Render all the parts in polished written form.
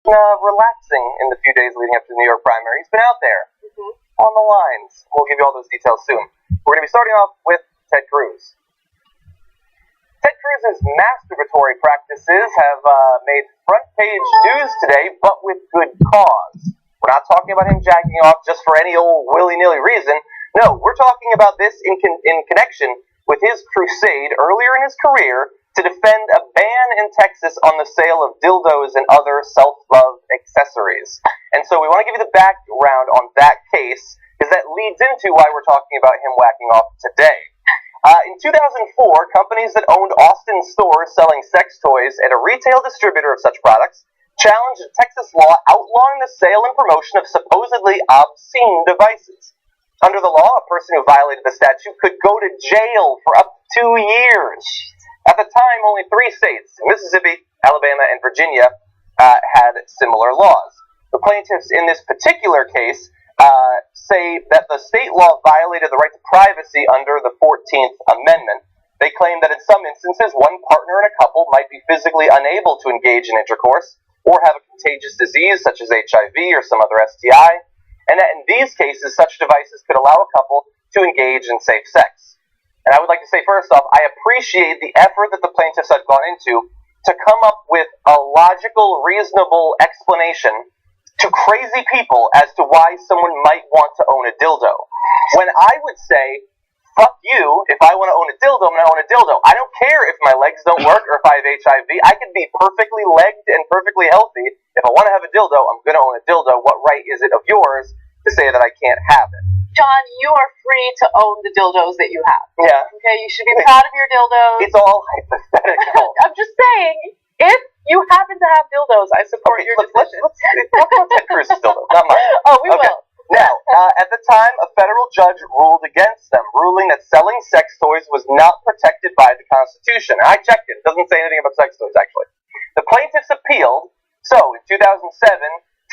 Relaxing in the few days leading up to the New York primary. He's been out there on the lines. We'll give you all those details soon. We're going to be starting off with Ted Cruz. Ted Cruz's masturbatory practices have made front-page news today, but with good cause. We're not talking about him jacking off just for any old willy-nilly reason. No, we're talking about this in connection with his crusade earlier in his career to defend a ban in Texas on the sale of dildos and other self-love accessories. And so we want to give you the background on that case, because that leads into why we're talking about him whacking off today. In 2004, companies that owned Austin stores selling sex toys and a retail distributor of such products challenged a Texas law outlawing the sale and promotion of supposedly obscene devices. Under the law, a person who violated the statute could go to jail for up to 2 years. At the time, only 3 states, Mississippi, Alabama, and Virginia, had similar laws. The plaintiffs in this particular case say that the state law violated the right to privacy under the 14th Amendment. They claim that in some instances, one partner in a couple might be physically unable to engage in intercourse or have a contagious disease such as HIV or some other STI, and that in these cases, such devices could allow a couple to engage in safe sex. And I would like to say, first off, I appreciate the effort that the plaintiffs have gone into to come up with a logical, reasonable explanation to crazy people as to why someone might want to own a dildo. When I would say, fuck you, if I want to own a dildo, I'm going to own a dildo. I don't care if my legs don't work or if I have HIV. I can be perfectly legged and perfectly healthy. If I want to have a dildo, I'm going to own a dildo. What right is it of yours to say that I can't have it? John, you are free to own the dildos that you have. Yeah. Okay, you should be proud of your dildos. It's all hypothetical. I'm just saying, if you happen to have dildos, I support your decision. Let's talk about Ted Cruz's dildo, not mine. Oh, we will. Now, at the time, a federal judge ruled against them, ruling that selling sex toys was not protected by the Constitution. And I checked it. It doesn't say anything about sex toys, actually. The plaintiffs appealed. So, in 2007,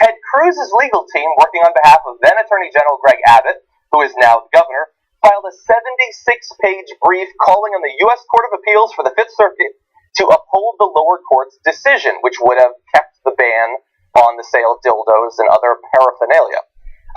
Ted Cruz's legal team, working on behalf of then Attorney General Greg Abbott, who is now the governor, filed a 76-page brief calling on the U.S. Court of Appeals for the Fifth Circuit to uphold the lower court's decision, which would have kept the ban on the sale of dildos and other paraphernalia.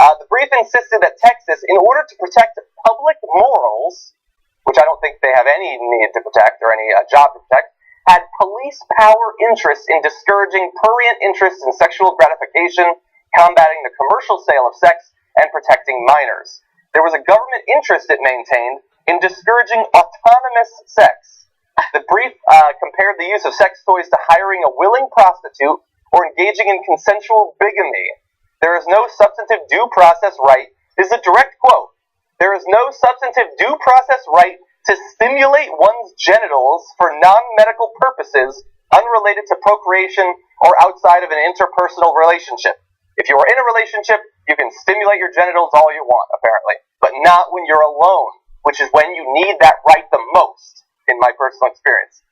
The brief insisted that Texas, in order to protect public morals, which I don't think they have any need to protect or any job to protect, had police power interests in discouraging prurient interests in sexual gratification, combating the commercial sale of sex, and protecting minors. There was a government interest, it maintained, in discouraging autonomous sex. The brief compared the use of sex toys to hiring a willing prostitute or engaging in consensual bigamy. There is no substantive due process right. This is a direct quote. There is no substantive due process right to stimulate one's genitals for non-medical purposes unrelated to procreation or outside of an interpersonal relationship. If you are in a relationship, you can stimulate your genitals all you want, apparently, but not when you're alone, which is when you need that right the most, in my personal experience.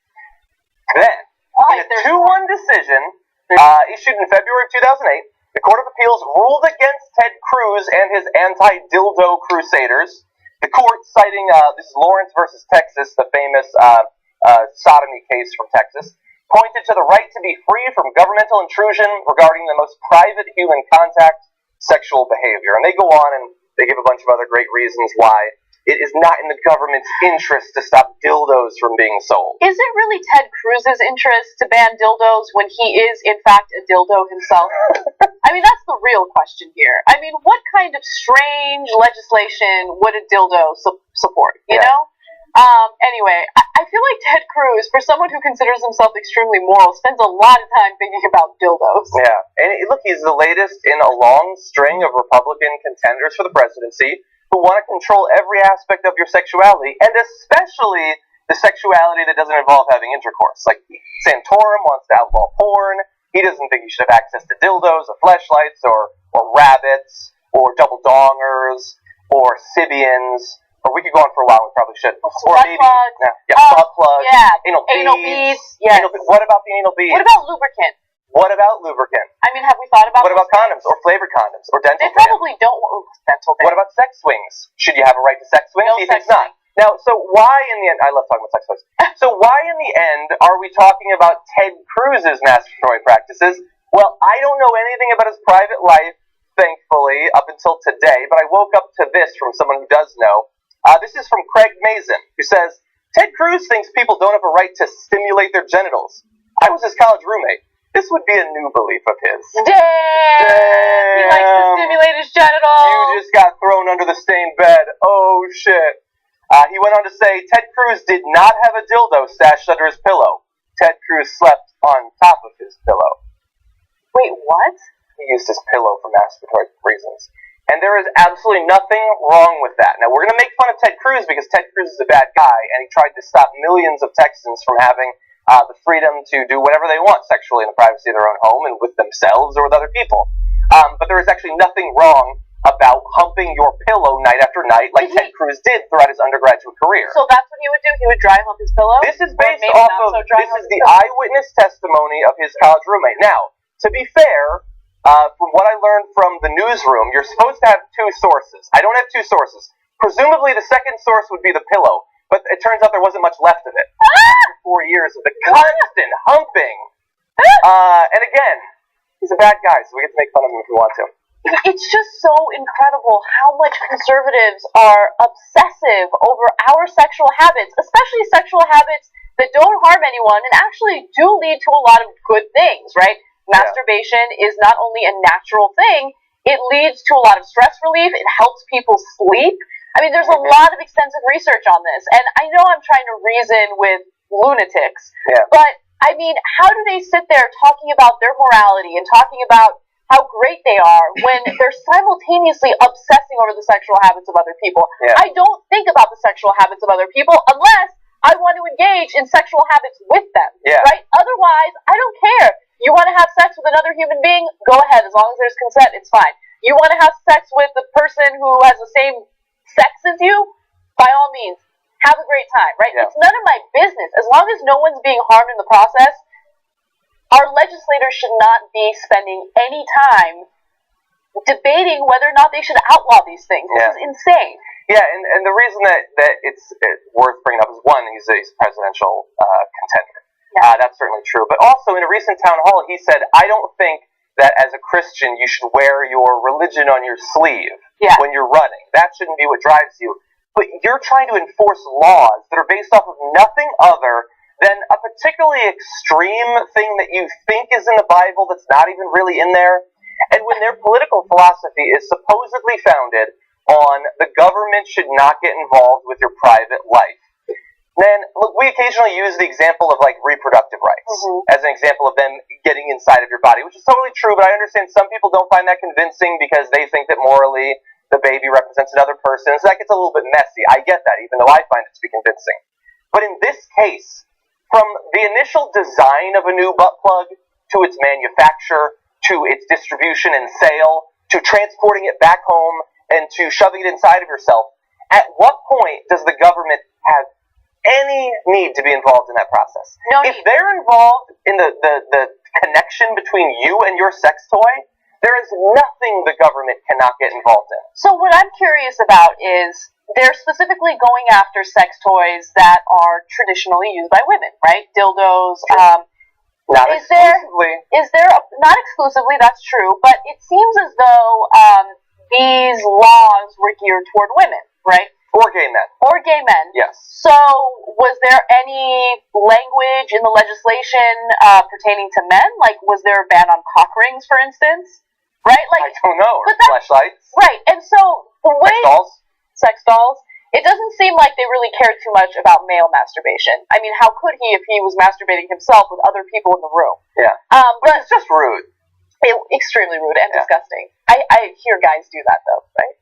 Then, in a 2-1 decision issued in February of 2008, the Court of Appeals ruled against Ted Cruz and his anti-dildo crusaders. The court, citing, this is Lawrence versus Texas, the famous sodomy case from Texas, pointed to the right to be free from governmental intrusion regarding the most private human contact, sexual behavior. And they go on and they give a bunch of other great reasons why it is not in the government's interest to stop dildos from being sold. Is it really Ted Cruz's interest to ban dildos when he is, in fact, a dildo himself? I mean, that's the real question here. I mean, what kind of strange legislation would a dildo support, you know? Anyway, I feel like Ted Cruz, for someone who considers himself extremely moral, spends a lot of time thinking about dildos. Yeah, and look, he's the latest in a long string of Republican contenders for the presidency who want to control every aspect of your sexuality, and especially the sexuality that doesn't involve having intercourse. Like, Santorum wants to outlaw porn. He doesn't think you should have access to dildos or fleshlights or rabbits or double dongers or Sibians. Or we could go on for a while, we probably should. Or maybe, butt plugs, anal beads. Yes. What about the anal beads? What about lubricant? What about lubricant? I mean, have we thought about What about condoms or flavored condoms or dental They probably don't want dental dams. What about sex swings? Should you have a right to sex swings? No He sex thinks not. Now, so why in the end, I love talking about sex toys. So why in the end are we talking about Ted Cruz's masturbatory practices Well, I don't know anything about his private life, thankfully, up until today, but I woke up to this from someone who does know. This is from Craig Mazin, who says, Ted Cruz thinks people don't have a right to stimulate their genitals. I was his college roommate. This would be a new belief of his. Damn! He likes to stimulate his genitals. You just got thrown under the stained bed. Oh, shit. He went on to say, Ted Cruz did not have a dildo stashed under his pillow. Ted Cruz slept on top of his pillow. Wait, what? He used his pillow for masturbatory reasons. And there is absolutely nothing wrong with that. Now, we're going to make fun of Ted Cruz because Ted Cruz is a bad guy, and he tried to stop millions of Texans from having the freedom to do whatever they want sexually in the privacy of their own home and with themselves or with other people. But there is actually nothing wrong about humping your pillow night after night like Ted Cruz did throughout his undergraduate career. So that's what he would do? He would dry hump his pillow? This is based off of, this is the eyewitness testimony of his college roommate. Now, to be fair, from what I learned from the newsroom, you're supposed to have two sources. I don't have two sources. Presumably the second source would be the pillow, but it turns out there wasn't much left of it. After 4 years of the constant humping. And again, he's a bad guy, so we get to make fun of him if we want to. It's just so incredible how much conservatives are obsessive over our sexual habits, especially sexual habits that don't harm anyone and actually do lead to a lot of good things, right? Yeah. Masturbation is not only a natural thing, it leads to a lot of stress relief, it helps people sleep. I mean, there's a lot of extensive research on this, and I know I'm trying to reason with lunatics, but, I mean, how do they sit there talking about their morality and talking about how great they are when they're simultaneously obsessing over the sexual habits of other people? I don't think about the sexual habits of other people unless I want to engage in sexual habits with them, right? Otherwise, I don't care. You want to have sex with another human being? Go ahead. As long as there's consent, it's fine. You want to have sex with the person who has the same sex as you? By all means, have a great time, right? It's none of my business. As long as no one's being harmed in the process, our legislators should not be spending any time debating whether or not they should outlaw these things. This is insane. Yeah, and the reason that it's worth bringing up is, one, he's a presidential contender. That's certainly true. But also, in a recent town hall, he said, I don't think that as a Christian you should wear your religion on your sleeve when you're running. That shouldn't be what drives you. But you're trying to enforce laws that are based off of nothing other than a particularly extreme thing that you think is in the Bible that's not even really in there. And when their political philosophy is supposedly founded on the government should not get involved with your private life, then, look, we occasionally use the example of, like, reproductive rights as an example of them getting inside of your body, which is totally true, but I understand some people don't find that convincing because they think that morally the baby represents another person, so that gets a little bit messy. I get that, even though I find it to be convincing. But in this case, from the initial design of a new butt plug, to its manufacture, to its distribution and sale, to transporting it back home, and to shoving it inside of yourself, at what point does the government have any need to be involved in that process? If they're involved in the connection between you and your sex toy, there is nothing the government cannot get involved in. So what I'm curious about is they're specifically going after sex toys that are traditionally used by women, right? Dildos. Not exclusively. Not exclusively, that's true, but it seems as though these laws were geared toward women, right? Or gay men. Or gay men. Yes. So, was there any language in the legislation pertaining to men? Like, was there a ban on cock rings, for instance? Right? Like, I don't know. Or flashlights. Right. And so, the way... Sex dolls. It doesn't seem like they really cared too much about male masturbation. I mean, how could he if he was masturbating himself with other people in the room? Yeah. But it's just rude. Extremely rude and disgusting. I hear guys do that, though, right?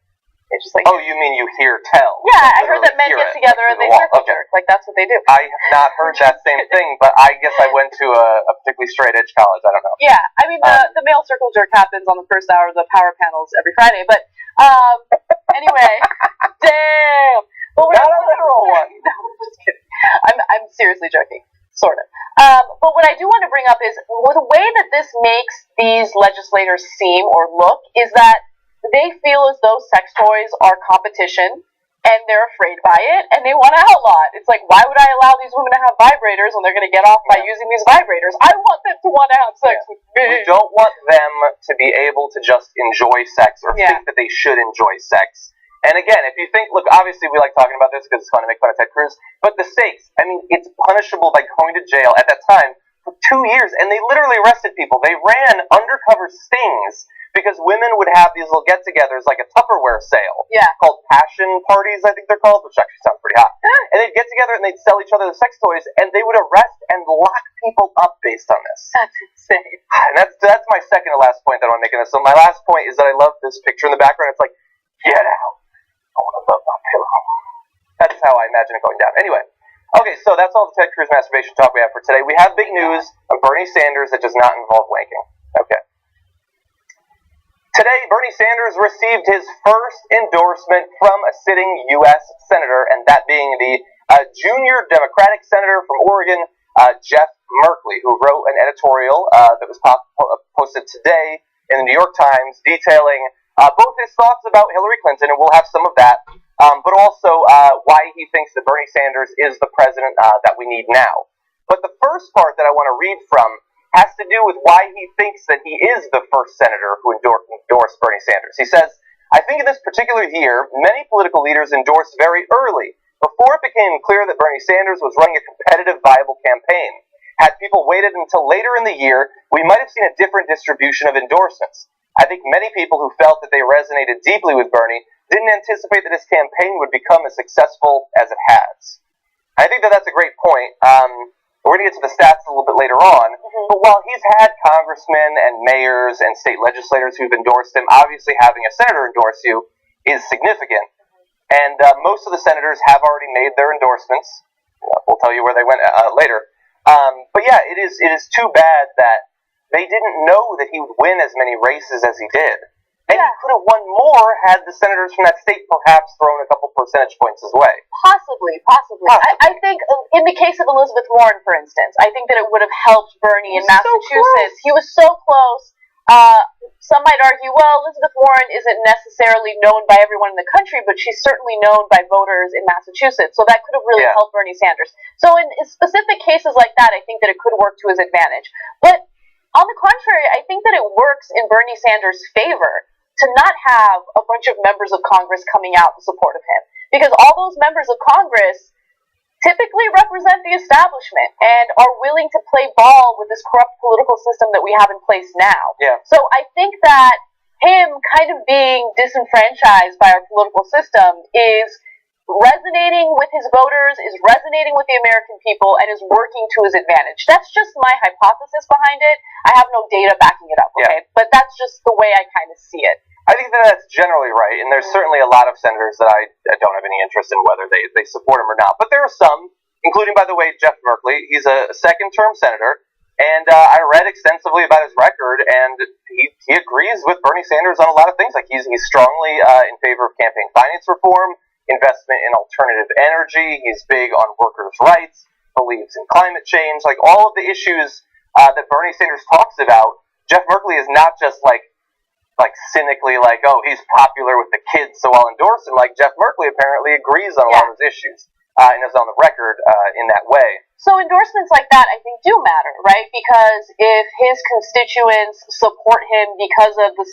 It's just like, oh, you mean you hear tell? Yeah, I heard that men get together and they circle jerk. Like, that's what they do. I have not heard that same thing, but I guess I went to a particularly straight edge college. I don't know. Yeah, I mean, the male circle jerk happens on the first hour of the power panels every Friday, but anyway, damn. But not a literal one. No, I'm just kidding. I'm seriously joking. Sort of. But what I do want to bring up is the way that this makes these legislators seem or look is that they feel as though sex toys are competition and they're afraid by it, and they want to outlaw it. It's like, why would I allow these women to have vibrators when they're going to get off by using these vibrators? I want them to want to have sex with me. We don't want them to be able to just enjoy sex or think that they should enjoy sex. And again, if you think, look, obviously we like talking about this because it's fun to make fun of Ted Cruz, but the stakes, I mean, it's punishable by going to jail at that time for 2 years, and they literally arrested people. They ran undercover stings because women would have these little get-togethers, like a Tupperware sale, called passion parties, I think they're called, which actually sounds pretty hot. And they'd get together and they'd sell each other the sex toys, and they would arrest and lock people up based on this. That's insane. And that's my second to last point that I'm making this. So my last point is that I love this picture in the background. It's like, get out. I want to love my pillow. That's how I imagine it going down. Anyway. Okay, so that's all the Ted Cruz masturbation talk we have for today. We have big news on Bernie Sanders that does not involve wanking. Okay. Today, Bernie Sanders received his first endorsement from a sitting U.S. senator, and that being the junior Democratic senator from Oregon, Jeff Merkley, who wrote an editorial that was posted today in the New York Times detailing both his thoughts about Hillary Clinton, and we'll have some of that, but also why he thinks that Bernie Sanders is the president that we need now. But the first part that I want to read from has to do with why he thinks that he is the first senator who endorsed Bernie Sanders. He says, I think in this particular year, many political leaders endorsed very early, before it became clear that Bernie Sanders was running a competitive, viable campaign. Had people waited until later in the year, we might have seen a different distribution of endorsements. I think many people who felt that they resonated deeply with Bernie didn't anticipate that his campaign would become as successful as it has. I think that that's a great point. We're going to get to the stats a little bit later on, but while he's had congressmen and mayors and state legislators who've endorsed him, obviously having a senator endorse you is significant. And most of the senators have already made their endorsements. We'll tell you where they went later. But yeah, it is too bad that they didn't know that he would win as many races as he did. And he could have won more had the senators from that state perhaps thrown a couple percentage points his way. Possibly. I think in the case of Elizabeth Warren, for instance, I think that it would have helped Bernie in Massachusetts. He was so close. Some might argue, well, Elizabeth Warren isn't necessarily known by everyone in the country, but she's certainly known by voters in Massachusetts. So that could have really helped Bernie Sanders. So in specific cases like that, I think that it could work to his advantage. But on the contrary, I think that it works in Bernie Sanders' favor to not have a bunch of members of Congress coming out in support of him. Because all those members of Congress typically represent the establishment and are willing to play ball with this corrupt political system that we have in place now. So I think that him kind of being disenfranchised by our political system is resonating with his voters, is resonating with the American people, and is working to his advantage. That's just my hypothesis behind it. I have no data backing it up, okay? But that's just the way I kind of see it. I think that that's generally right, and there's certainly a lot of senators that I don't have any interest in whether they support him or not. But there are some, including, by the way, Jeff Merkley. He's a second-term senator, and I read extensively about his record, and he agrees with Bernie Sanders on a lot of things. Like he's strongly in favor of campaign finance reform, investment in alternative energy. He's big on workers' rights, believes in climate change. Like all of the issues that Bernie Sanders talks about, Jeff Merkley is not just like cynically like, oh, he's popular with the kids, so I'll endorse him. Like Jeff Merkley apparently agrees on a lot of those issues and is on the record in that way. So endorsements like that, I think, do matter, right? Because if his constituents support him because of the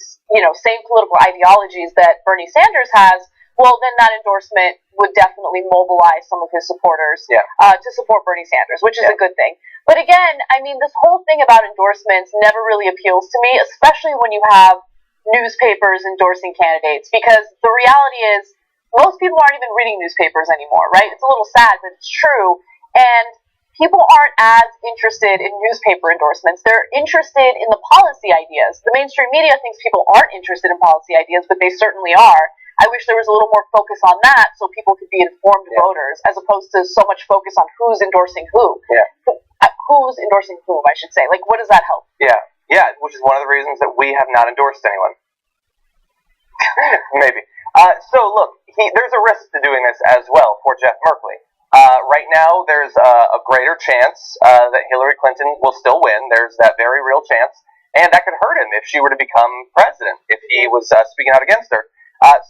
same political ideologies that Bernie Sanders has, well, then that endorsement would definitely mobilize some of his supporters to support Bernie Sanders, which is a good thing. But again, I mean, this whole thing about endorsements never really appeals to me, especially when you have newspapers endorsing candidates, because the reality is most people aren't even reading newspapers anymore, right? It's a little sad, but it's true. And people aren't as interested in newspaper endorsements. They're interested in the policy ideas. The mainstream media thinks people aren't interested in policy ideas, but they certainly are. I wish there was a little more focus on that so people could be informed voters, as opposed to so much focus on who's endorsing who. Who's endorsing whom, I should say. Like, what does that help? Yeah, which is one of the reasons that we have not endorsed anyone. Maybe. So, look, there's a risk to doing this as well for Jeff Merkley. Right now, there's a greater chance that Hillary Clinton will still win. There's that very real chance. And that could hurt him if she were to become president, if he was speaking out against her.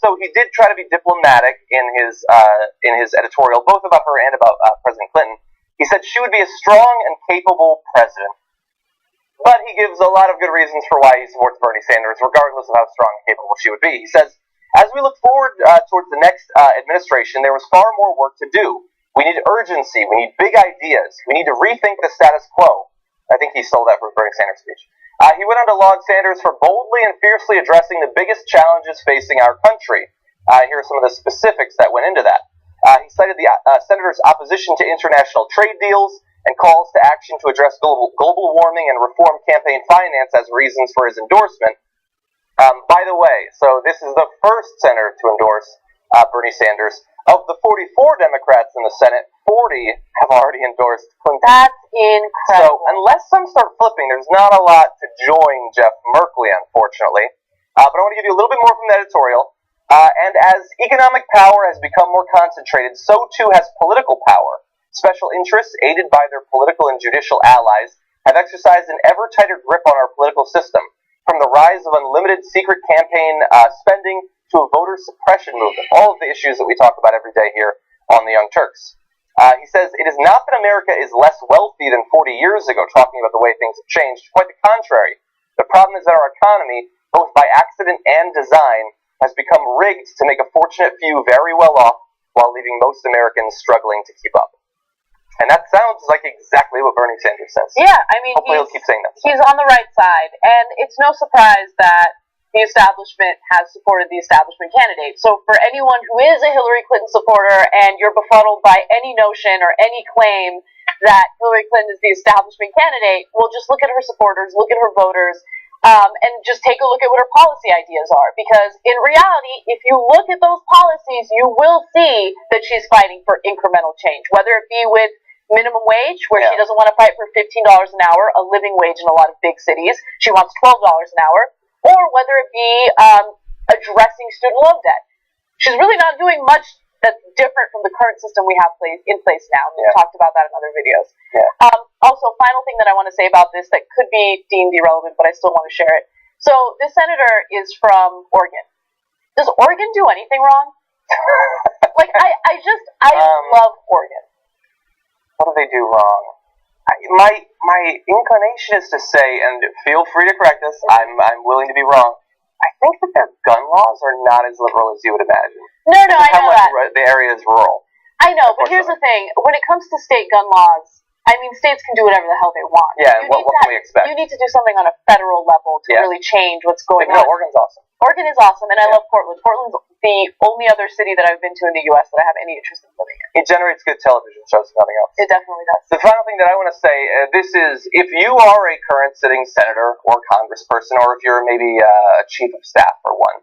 So he did try to be diplomatic in his editorial, both about her and about President Clinton. He said she would be a strong and capable president. But he gives a lot of good reasons for why he supports Bernie Sanders, regardless of how strong and capable she would be. He says, as we look forward towards the next administration, there was far more work to do. We need urgency. We need big ideas. We need to rethink the status quo. I think he stole that from Bernie Sanders' speech. He went on to laud Sanders for boldly and fiercely addressing the biggest challenges facing our country. Here are some of the specifics that went into that. He cited the senator's opposition to international trade deals and calls to action to address global warming and reform campaign finance as reasons for his endorsement. By the way, so this is the first senator to endorse Bernie Sanders. Of the 44 Democrats in the Senate, 40 have already endorsed Clinton. That's incredible. So unless some start flipping, there's not a lot to join Jeff Merkley, unfortunately. But I want to give you a little bit more from the editorial. And as economic power has become more concentrated, so too has political power. Special interests, aided by their political and judicial allies, have exercised an ever tighter grip on our political system, from the rise of unlimited secret campaign spending to a voter suppression movement, all of the issues that we talk about every day here on the Young Turks. He says, it is not that America is less wealthy than 40 years ago, talking about the way things have changed. Quite the contrary. The problem is that our economy, both by accident and design, has become rigged to make a fortunate few very well off while leaving most Americans struggling to keep up. And that sounds like exactly what Bernie Sanders says. Yeah, I mean, hopefully he'll keep saying that. He's on the right side, and it's no surprise that the establishment has supported the establishment candidate. So for anyone who is a Hillary Clinton supporter and you're befuddled by any notion or any claim that Hillary Clinton is the establishment candidate, well, just look at her supporters, look at her voters, and just take a look at what her policy ideas are. Because in reality, if you look at those policies, you will see that she's fighting for incremental change, whether it be with minimum wage, where she doesn't want to fight for $15 an hour, a living wage in a lot of big cities. She wants $12 an hour. Or whether it be addressing student loan debt. She's really not doing much that's different from the current system we have in place now. We've talked about that in other videos. Yeah. Also, final thing that I want to say about this that could be deemed irrelevant, but I still want to share it. So this senator is from Oregon. Does Oregon do anything wrong? I love Oregon. What do they do wrong? My inclination is to say, and feel free to correct us, I'm willing to be wrong, I think that their gun laws are not as liberal as you would imagine. No, I know that. The area is rural. I know, but here's the thing. When it comes to state gun laws, I mean, states can do whatever the hell they want. Yeah, and what can we expect? You need to do something on a federal level to really change what's going on. No, Oregon's awesome. Oregon is awesome, and I love Portland. Portland's the only other city that I've been to in the U.S. that I have any interest in living in. It generates good television shows, if nothing else. It definitely does. The final thing that I want to say, this is, if you are a current sitting senator or congressperson, or if you're maybe a chief of staff for one,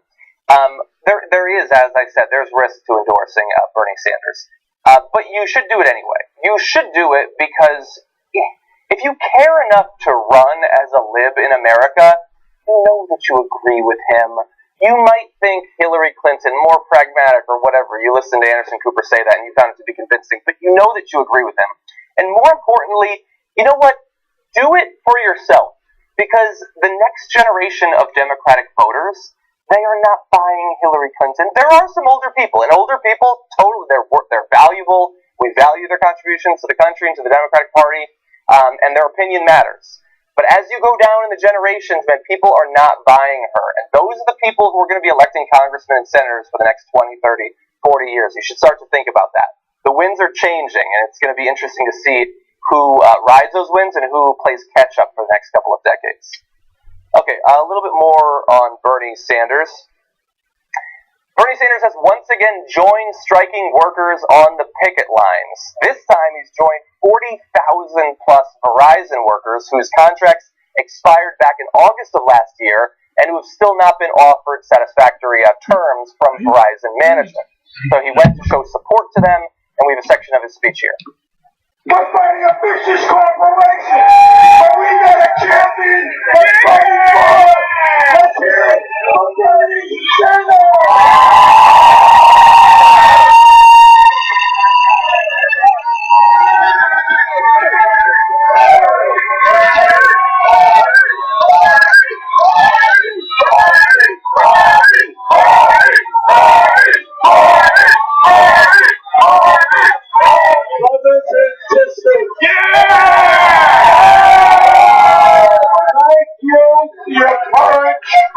there is, as I said, there's risk to endorsing Bernie Sanders. But you should do it anyway. You should do it because if you care enough to run as a lib in America, you know that you agree with him. You might think Hillary Clinton more pragmatic or whatever. You listened to Anderson Cooper say that and you found it to be convincing, but you know that you agree with him. And more importantly, you know what? Do it for yourself. Because the next generation of Democratic voters, they are not buying Hillary Clinton. There are some older people, and older people, totally, they're valuable. We value their contributions to the country and to the Democratic Party, and their opinion matters. But as you go down in the generations, man, people are not buying her. And those are the people who are going to be electing congressmen and senators for the next 20, 30, 40 years. You should start to think about that. The winds are changing, and it's going to be interesting to see who rides those winds and who plays catch-up for the next couple of decades. Okay, a little bit more on Bernie Sanders. Bernie Sanders has once again joined striking workers on the picket lines. This time he's joined 40,000 plus Verizon workers whose contracts expired back in August of last year and who have still not been offered satisfactory terms from Verizon management. So he went to show support to them, and we have a section of his speech here. We're fighting a vicious corporation, but we got a champion that's fighting for us. Let's hear it for Bernie Sanders!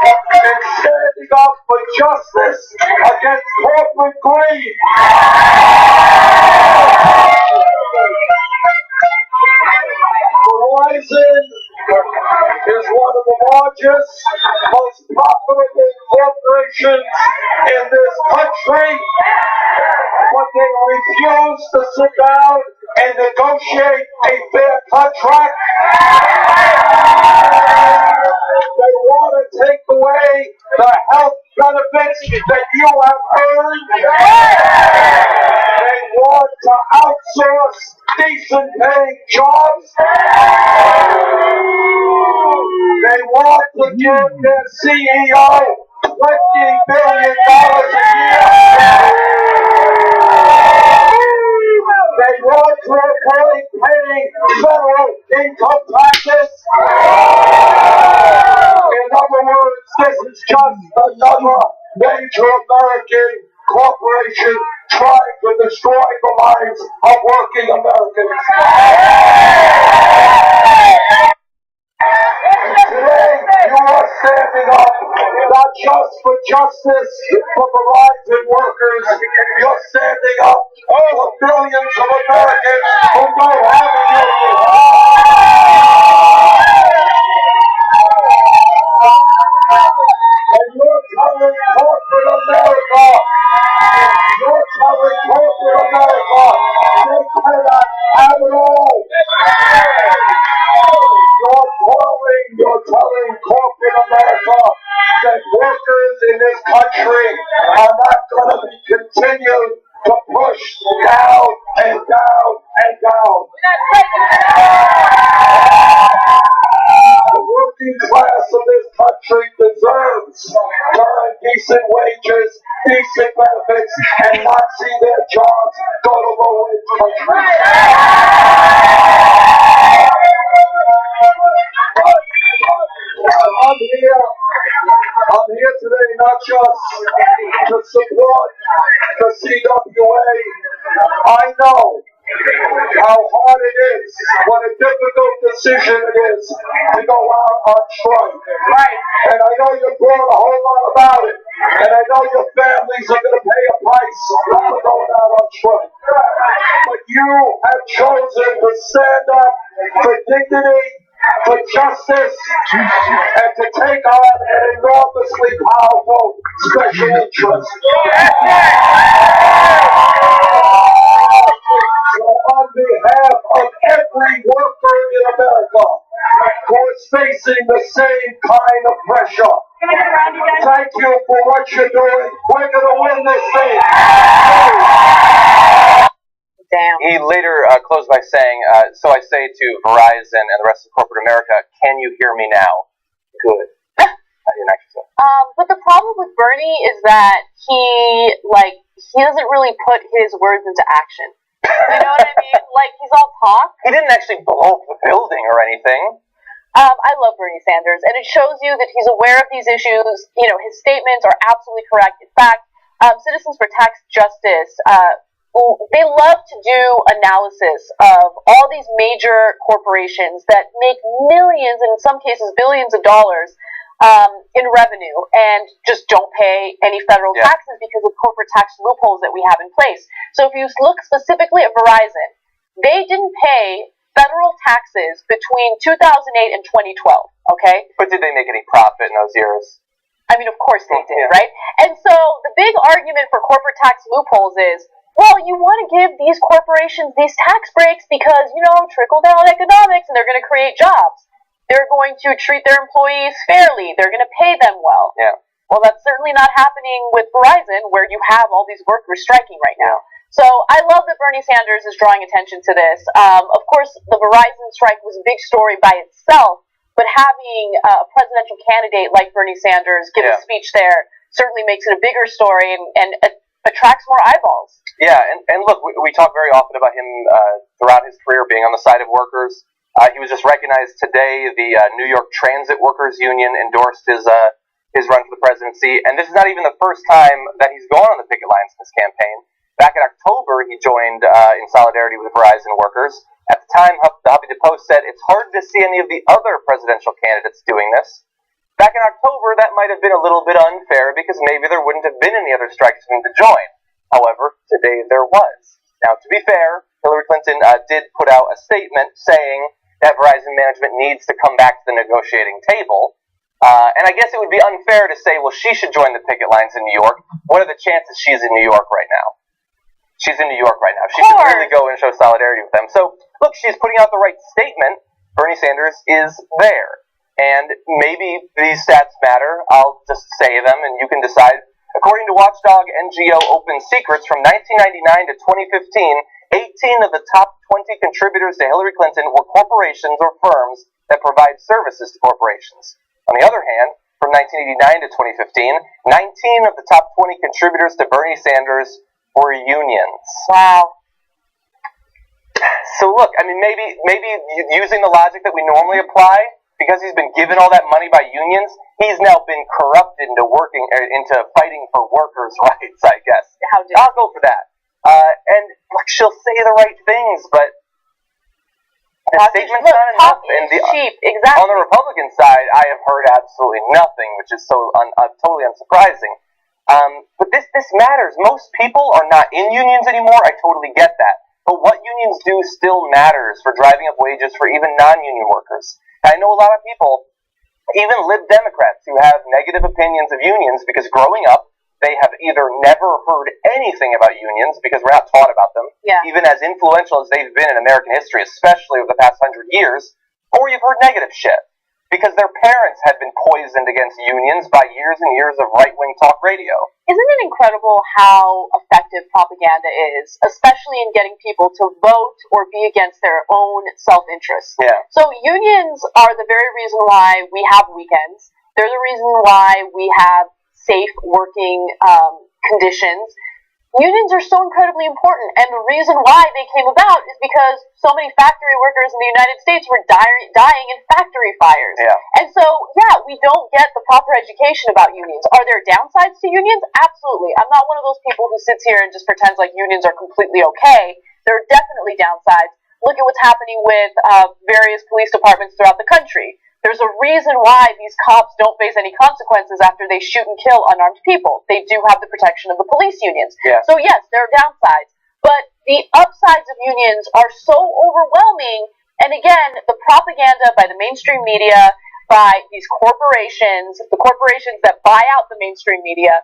and standing up for justice against corporate greed. Verizon is one of the largest, most profitable corporations in this country, but they refuse to sit down and negotiate a fair contract. They want to take away the health benefits that you have earned. They want to outsource decent paying jobs. They want to give their CEO $20 billion a year. They want to avoid paying federal income taxes. In other words, this is just another major American corporation trying to destroy the lives of working Americans. Today, you are standing up not just for justice for the Verizon workers, you're standing up for billions of Americans who don't have a union. And you're telling corporate America, they cannot have it all. You're telling corporate America that workers in this country are not going to be continued to push down and down and down. The working class of this country deserves to earn decent wages, decent benefits, and not see their jobs go to low-wage countries. I'm here today not just to support the CWA. I know how hard it is, what a difficult decision it is to go out on strike. Right. And I know you brought a whole lot about it. And I know your families are going to pay a price for going out on strike. But you have chosen to stand up for dignity, for justice, and to take on an enormously powerful special interest. So on behalf of every worker in America who is facing the same kind of pressure, thank you for what you're doing. We're going to win this thing. Damn. He later closed by saying, so I say to Verizon and the rest of corporate America, can you hear me now? Good. I didn't actually say. But the problem with Bernie is that he doesn't really put his words into action. You know what I mean? Like, he's all talk. He didn't actually blow up the building or anything. I love Bernie Sanders, and it shows you that he's aware of these issues. You know, his statements are absolutely correct. In fact, Citizens for Tax Justice, they love to do analysis of all these major corporations that make millions, and in some cases billions of dollars in revenue, and just don't pay any federal taxes because of corporate tax loopholes that we have in place. So if you look specifically at Verizon, they didn't pay federal taxes between 2008 and 2012, okay? But did they make any profit in those years? I mean, of course they did, right? And so the big argument for corporate tax loopholes is, well, you want to give these corporations these tax breaks because, you know, trickle-down economics, and they're going to create jobs. They're going to treat their employees fairly. They're going to pay them well. Yeah. Well, that's certainly not happening with Verizon, where you have all these workers striking right now. So I love that Bernie Sanders is drawing attention to this. Of course, the Verizon strike was a big story by itself, but having a presidential candidate like Bernie Sanders give a speech there certainly makes it a bigger story and attracts more eyeballs. Yeah, and look, we talk very often about him throughout his career being on the side of workers. He was just recognized today. The New York Transit Workers Union endorsed his run for the presidency, and this is not even the first time that he's gone on the picket lines in this campaign. Back in October, he joined in solidarity with Verizon workers. At the time, the Huffington Post said it's hard to see any of the other presidential candidates doing this. Back in October, that might have been a little bit unfair because maybe there wouldn't have been any other strikes for him to join. However, today there was. Now, to be fair, Hillary Clinton did put out a statement saying that Verizon management needs to come back to the negotiating table. And I guess it would be unfair to say, well, she should join the picket lines in New York. What are the chances she's in New York right now? She's in New York right now. She should really go and show solidarity with them. So, look, she's putting out the right statement. Bernie Sanders is there. And maybe these stats matter. I'll just say them and you can decide. According to watchdog NGO Open Secrets, from 1999 to 2015, 18 of the top 20 contributors to Hillary Clinton were corporations or firms that provide services to corporations. On the other hand, from 1989 to 2015, 19 of the top 20 contributors to Bernie Sanders were unions. Wow. So look, I mean, maybe using the logic that we normally apply, because he's been given all that money by unions, he's now been corrupted into fighting for workers' rights, I guess. I'll go for that. And look, she'll say the right things, but the statement's not enough. And cheap, exactly. On the Republican side, I have heard absolutely nothing, which is so totally unsurprising. But this matters. Most people are not in unions anymore. I totally get that. But what unions do still matters for driving up wages for even non-union workers. I know a lot of people, even lib Democrats, who have negative opinions of unions because growing up, they have either never heard anything about unions because we're not taught about them, even as influential as they've been in American history, especially over the past 100 years, or you've heard negative shit because their parents had been poisoned against unions by years and years of right-wing talk radio. Isn't it incredible how effective propaganda is, especially in getting people to vote or be against their own self-interest? Yeah. So unions are the very reason why we have weekends. They're the reason why we have safe working conditions. Unions are so incredibly important, and the reason why they came about is because so many factory workers in the United States were dying in factory fires. Yeah. And so, we don't get the proper education about unions. Are there downsides to unions? Absolutely. I'm not one of those people who sits here and just pretends like unions are completely okay. There are definitely downsides. Look at what's happening with various police departments throughout the country. There's a reason why these cops don't face any consequences after they shoot and kill unarmed people. They do have the protection of the police unions. Yeah. So yes, there are downsides. But the upsides of unions are so overwhelming. And again, the propaganda by the mainstream media, by these corporations, the corporations that buy out the mainstream media,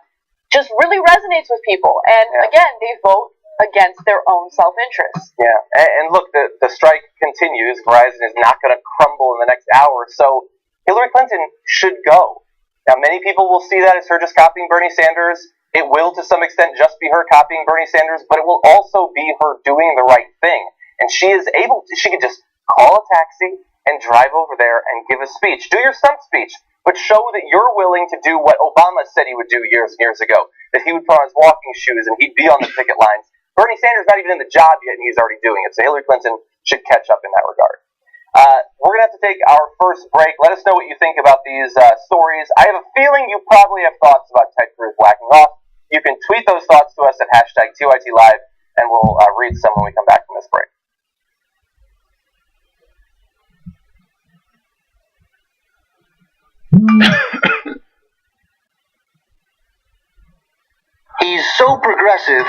just really resonates with people. And again, they vote against their own self-interest. Yeah, and look, the strike continues. Verizon is not going to crumble in the next hour, so Hillary Clinton should go. Now, many people will see that as her just copying Bernie Sanders. It will, to some extent, just be her copying Bernie Sanders, but it will also be her doing the right thing. And she can just call a taxi and drive over there and give a speech. Do your stump speech, but show that you're willing to do what Obama said he would do years and years ago, that he would put on his walking shoes and he'd be on the picket lines. Bernie Sanders not even in the job yet, and he's already doing it. So Hillary Clinton should catch up in that regard. We're going to have to take our first break. Let us know what you think about these stories. I have a feeling you probably have thoughts about Ted Cruz whacking off. You can tweet those thoughts to us at hashtag TYT Live, and we'll read some when we come back from this break. He's so progressive,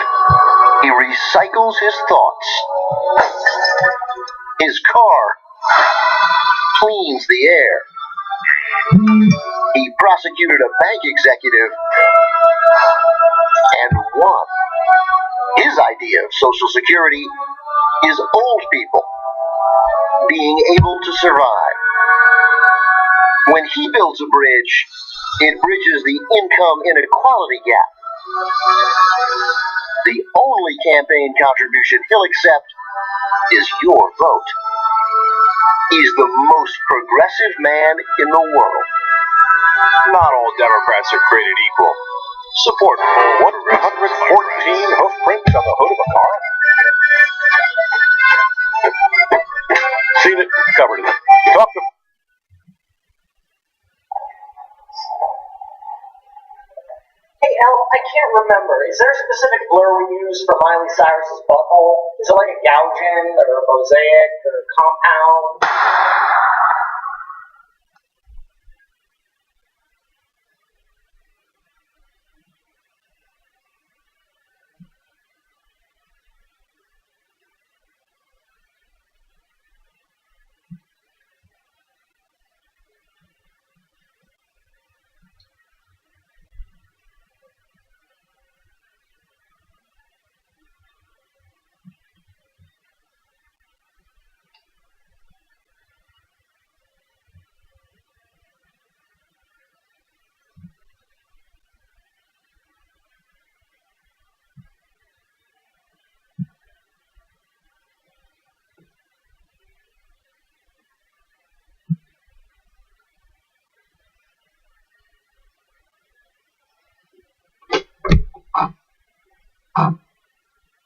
he recycles his thoughts. His car cleans the air. He prosecuted a bank executive and won. His idea of Social Security is old people being able to survive. When he builds a bridge, it bridges the income inequality gap. The only campaign contribution he'll accept is your vote. He's the most progressive man in the world. Not all Democrats are created equal. Support 114 hoof prints on the hood of a car. Seen it, covered it. Talk to Hey, El, I can't remember. Is there a specific blur we use for Miley Cyrus's butthole? Is it like a Gaussian or a mosaic or a compound?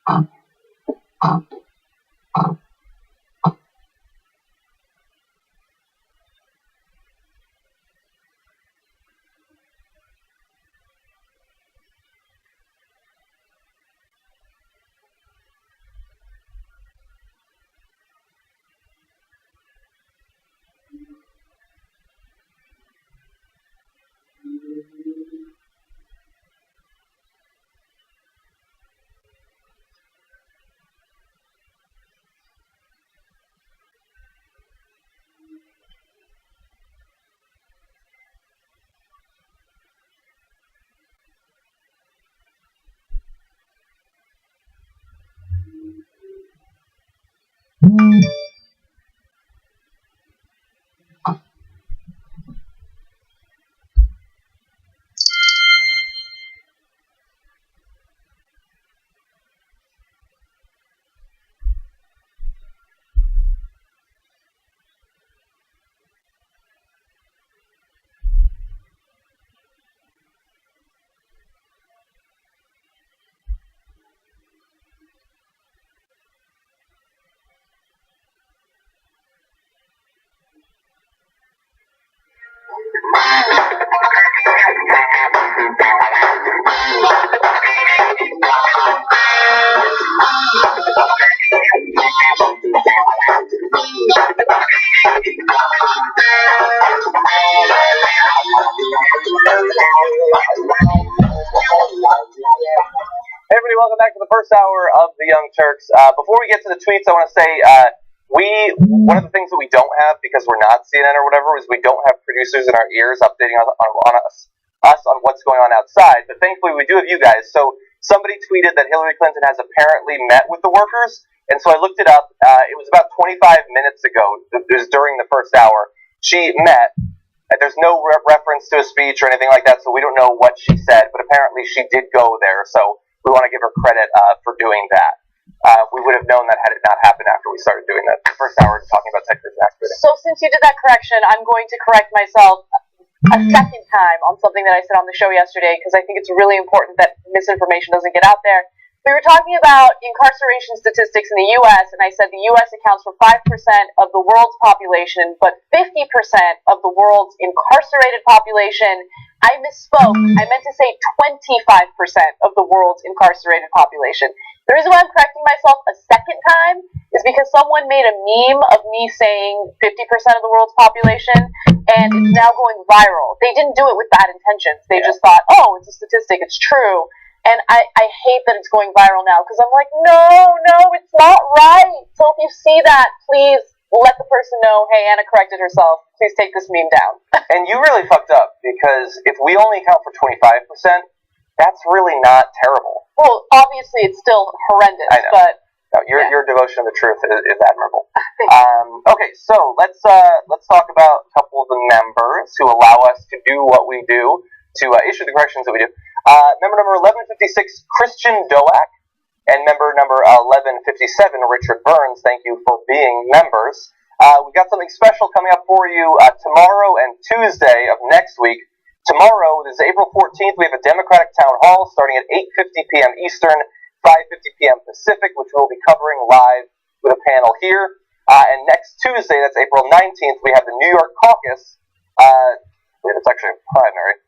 Hey everybody, welcome back to the first hour of the Young Turks. Before we get to the tweets, I want to say one of the things that we don't have because we're not CNN or whatever is we don't have producers in our ears updating on us on what's going on outside. But thankfully, we do have you guys. So somebody tweeted that Hillary Clinton has apparently met with the workers, and so I looked it up. It was about 25 minutes ago. It was during the first hour. She met. There's no reference to a speech or anything like that, so we don't know what she said. But apparently, she did go there. So we want to give her credit for doing that. We would have known that had it not happened after we started doing that. The first hour talking about Texas activism. So since you did that correction, I'm going to correct myself a second time on something that I said on the show yesterday, because I think it's really important that misinformation doesn't get out there. We were talking about incarceration statistics in the U.S., and I said the U.S. accounts for 5% of the world's population, but 50% of the world's incarcerated population. I misspoke. I meant to say 25% of the world's incarcerated population. The reason why I'm correcting myself a second time is because someone made a meme of me saying 50% of the world's population, and it's now going viral. They didn't do it with bad intentions. They just thought, oh, it's a statistic, it's true. And I hate that it's going viral now, because I'm like, no, it's not right. So if you see that, please let the person know, hey, Anna corrected herself. Please take this meme down. And you really fucked up, because if we only account for 25%, that's really not terrible. Well, obviously it's still horrendous, I know. But no, your devotion to the truth is admirable. Okay, so let's talk about a couple of the members who allow us to do what we do, to issue the corrections that we do. Member number 1156, Christian Doak, and member number 1157, Richard Burns. Thank you for being members. We've got something special coming up for you tomorrow and Tuesday of next week. Tomorrow, this is April 14th, we have a Democratic Town Hall starting at 8:50 p.m. Eastern, 5:50 p.m. Pacific, which we'll be covering live with a panel here. And next Tuesday, that's April 19th, we have the New York caucus. It's actually a primary.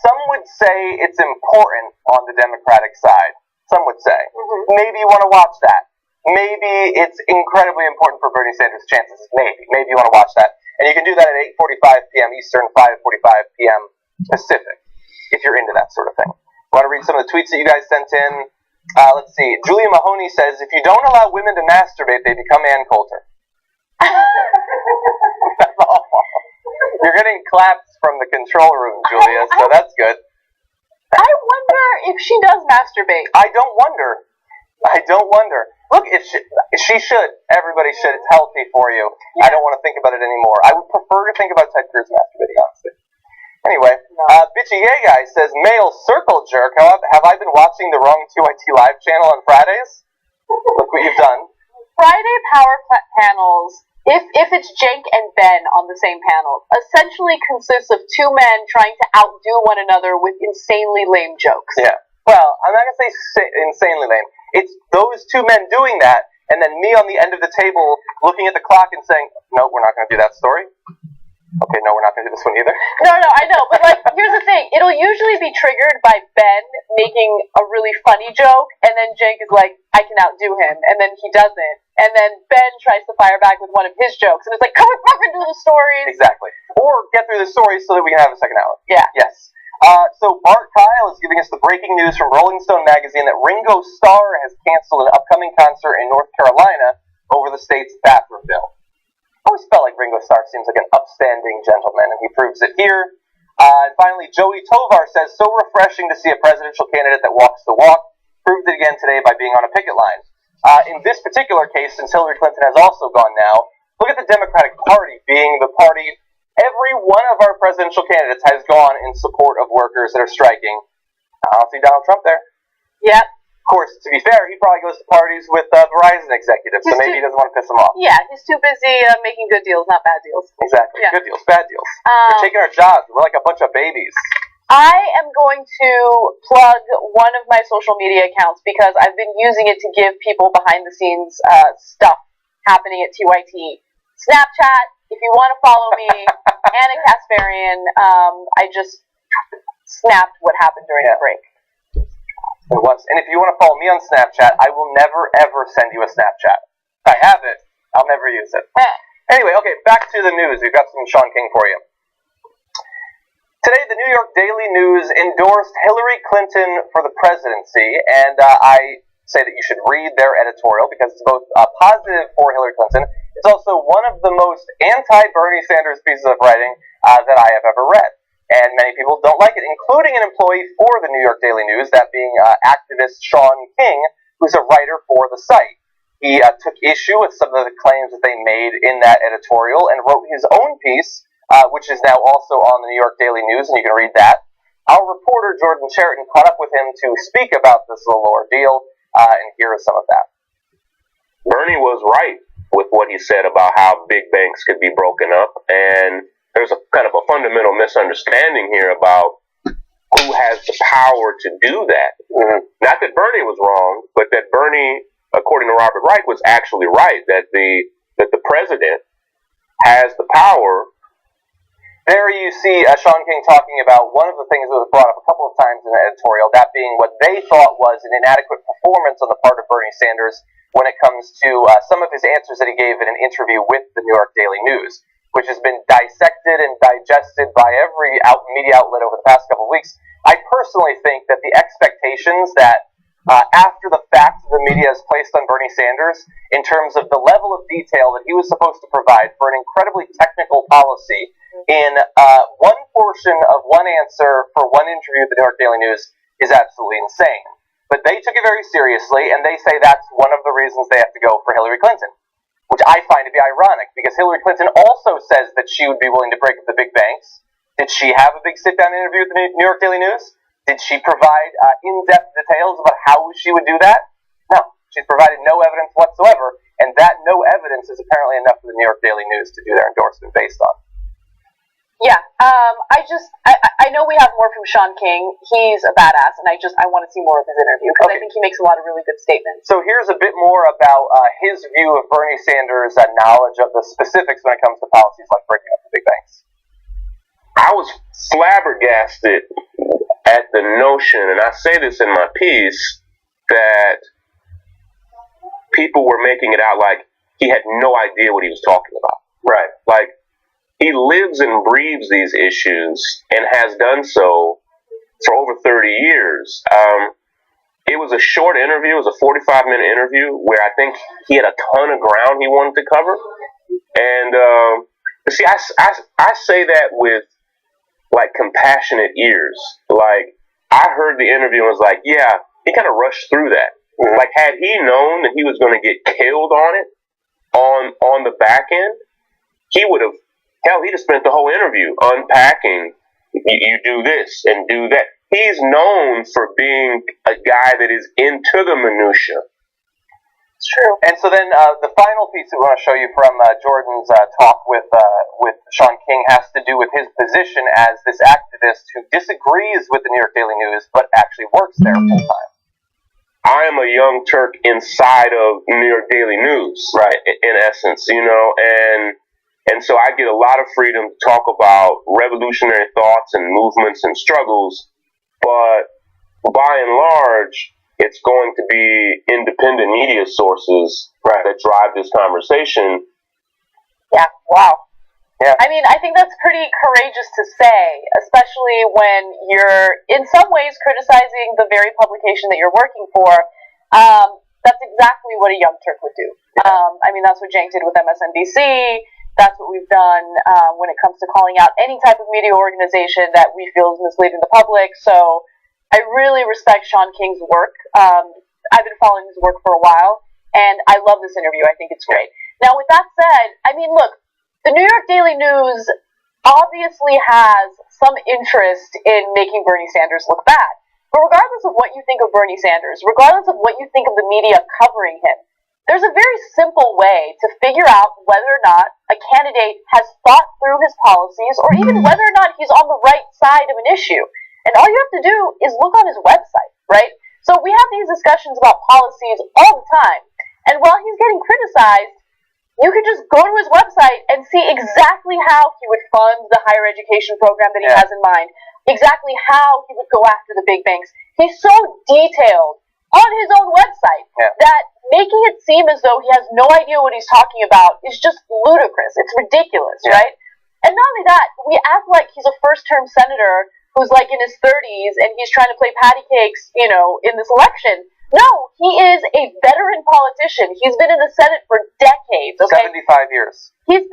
Some would say it's important on the Democratic side. Some would say. Mm-hmm. Maybe you want to watch that. Maybe it's incredibly important for Bernie Sanders' chances. Maybe you want to watch that. And you can do that at 8:45 p.m. Eastern, 5:45 p.m. Pacific, if you're into that sort of thing. I want to read some of the tweets that you guys sent in. Let's see. Julia Mahoney says, if you don't allow women to masturbate, they become Ann Coulter. That's awful. You're getting claps from the control room, Julia, so that's good. I wonder if she does masturbate. I don't wonder. Look, if she should. Everybody should. It's healthy for you. Yeah. I don't want to think about it anymore. I would prefer to think about Ted Cruz masturbating, honestly. Anyway, Bitchy Gay Guy says, male circle jerk. Have I been watching the wrong TYT live channel on Fridays? Look what you've done. Friday power panels, if it's Jake and Ben on the same panel, essentially consists of two men trying to outdo one another with insanely lame jokes. Yeah. Well, I'm not going to say insanely lame. It's those two men doing that, and then me on the end of the table looking at the clock and saying, no, we're not going to do that story. Okay, no, we're not going to do this one either. No, I know, but like, here's the thing. It'll usually be triggered by Ben making a really funny joke, and then Jake is like, I can outdo him, and then he doesn't. And then Ben tries to fire back with one of his jokes, and it's like, come on, fucking do the stories. Exactly. Or get through the story so that we can have a second hour. Yeah. Yes. So Bart Kyle is giving us the breaking news from Rolling Stone magazine that Ringo Starr has canceled an upcoming concert in North Carolina over the state's bathroom bill. I always felt like Ringo Starr seems like an upstanding gentleman, and he proves it here. And finally, Joey Tovar says, so refreshing to see a presidential candidate that walks the walk. Proved it again today by being on a picket line. In this particular case, since Hillary Clinton has also gone now, look at the Democratic Party being the party. Every one of our presidential candidates has gone in support of workers that are striking. I don't see Donald Trump there. Yep. Of course, to be fair, he probably goes to parties with Verizon executives, so maybe he doesn't want to piss them off. Yeah, he's too busy making good deals, not bad deals. Exactly. Yeah. Good deals, bad deals. They're taking our jobs. We're like a bunch of babies. I am going to plug one of my social media accounts because I've been using it to give people behind-the-scenes stuff happening at TYT. Snapchat, if you want to follow me, Anna Kasparian, I just snapped what happened during the break. It was. And if you want to follow me on Snapchat, I will never, ever send you a Snapchat. If I have it, I'll never use it. Anyway, okay, back to the news. We've got some Sean King for you. Today, the New York Daily News endorsed Hillary Clinton for the presidency, and I say that you should read their editorial because it's both positive for Hillary Clinton. It's also one of the most anti-Bernie Sanders pieces of writing that I have ever read. And many people don't like it, including an employee for the New York Daily News, that being activist Sean King, who's a writer for the site. He took issue with some of the claims that they made in that editorial and wrote his own piece, which is now also on the New York Daily News, and you can read that. Our reporter, Jordan Sheraton, caught up with him to speak about this little ordeal, and here is some of that. Bernie was right with what he said about how big banks could be broken up, and there's a kind of a fundamental misunderstanding here about who has the power to do that. Not that Bernie was wrong, but that Bernie, according to Robert Reich, was actually right, that the president has the power. There you see Sean King talking about one of the things that was brought up a couple of times in the editorial, that being what they thought was an inadequate performance on the part of Bernie Sanders when it comes to some of his answers that he gave in an interview with the New York Daily News, which has been dissected and digested by every media outlet over the past couple of weeks. I personally think that the expectations that after the fact the media has placed on Bernie Sanders in terms of the level of detail that he was supposed to provide for an incredibly technical policy in one portion of one answer for one interview at the New York Daily News is absolutely insane. But they took it very seriously, and they say that's one of the reasons they have to go for Hillary Clinton, which I find to be ironic, because Hillary Clinton also says that she would be willing to break up the big banks. Did she have a big sit-down interview with the New York Daily News? Did she provide in-depth details about how she would do that? No. She's provided no evidence whatsoever, and that no evidence is apparently enough for the New York Daily News to do their endorsement based on. Yeah, I know we have more from Sean King. He's a badass, and I want to see more of his interview, because I think he makes a lot of really good statements. So here's a bit more about his view of Bernie Sanders' knowledge of the specifics when it comes to policies like breaking up the big banks. I was flabbergasted at the notion, and I say this in my piece, that people were making it out like he had no idea what he was talking about. Right. Like, he lives and breathes these issues and has done so for over 30 years. It was a short interview. It was a 45-minute interview where I think he had a ton of ground he wanted to cover. And see, I say that with like compassionate ears. Like, I heard the interview and was like, yeah, he kind of rushed through that. Like, had he known that he was going to get killed on it, on the back end, he would have, hell, he'd have spent the whole interview unpacking, you do this and do that. He's known for being a guy that is into the minutia. It's true. And so then the final piece that we want to show you from Jordan's talk with Sean King has to do with his position as this activist who disagrees with the New York Daily News but actually works there full time. I am a young Turk inside of New York Daily News, right? In essence, and so I get a lot of freedom to talk about revolutionary thoughts and movements and struggles, but by and large, it's going to be independent media sources that drive this conversation. Yeah, wow. Yeah. I mean, I think that's pretty courageous to say, especially when you're in some ways criticizing the very publication that you're working for. That's exactly what a Young Turk would do. I mean, that's what Cenk did with MSNBC. That's what we've done when it comes to calling out any type of media organization that we feel is misleading the public. So I really respect Sean King's work. I've been following his work for a while, and I love this interview. I think it's great. Now, with that said, I mean, look, the New York Daily News obviously has some interest in making Bernie Sanders look bad. But regardless of what you think of Bernie Sanders, regardless of what you think of the media covering him, there's a very simple way to figure out whether or not a candidate has thought through his policies or even whether or not he's on the right side of an issue. And all you have to do is look on his website, right? So we have these discussions about policies all the time. And while he's getting criticized, you could just go to his website and see exactly how he would fund the higher education program that he has in mind, exactly how he would go after the big banks. He's so detailed on his own website that making it seem as though he has no idea what he's talking about is just ludicrous. It's ridiculous, right? And not only that, we act like he's a first-term senator who's like in his 30s and he's trying to play patty cakes, you know, in this election. No, he is a veteran politician. He's been in the Senate for decades. Okay? 75 years. He's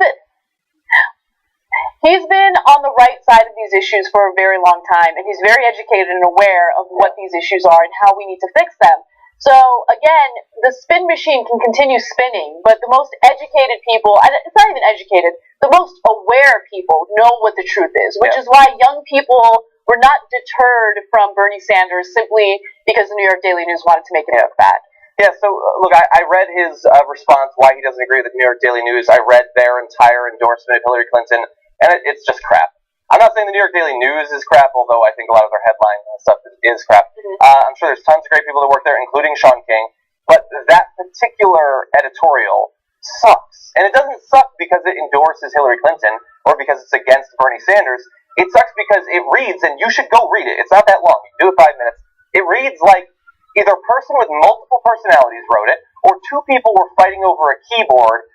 been on the right side of these issues for a very long time, and he's very educated and aware of what these issues are and how we need to fix them. So, again, the spin machine can continue spinning, but the most educated people, it's not even educated, the most aware people know what the truth is, which is why young people were not deterred from Bernie Sanders simply because the New York Daily News wanted to make him look bad. Yeah, so, look, I read his response, why he doesn't agree with the New York Daily News. I read their entire endorsement of Hillary Clinton, and it's just crap. I'm not saying the New York Daily News is crap, although I think a lot of their headline stuff is crap. I'm sure there's tons of great people that work there, including Sean King, but that particular editorial sucks. And it doesn't suck because it endorses Hillary Clinton or because it's against Bernie Sanders. It sucks because it reads, and you should go read it. It's not that long. You can do it 5 minutes. It reads like either a person with multiple personalities wrote it, or two people were fighting over a keyboard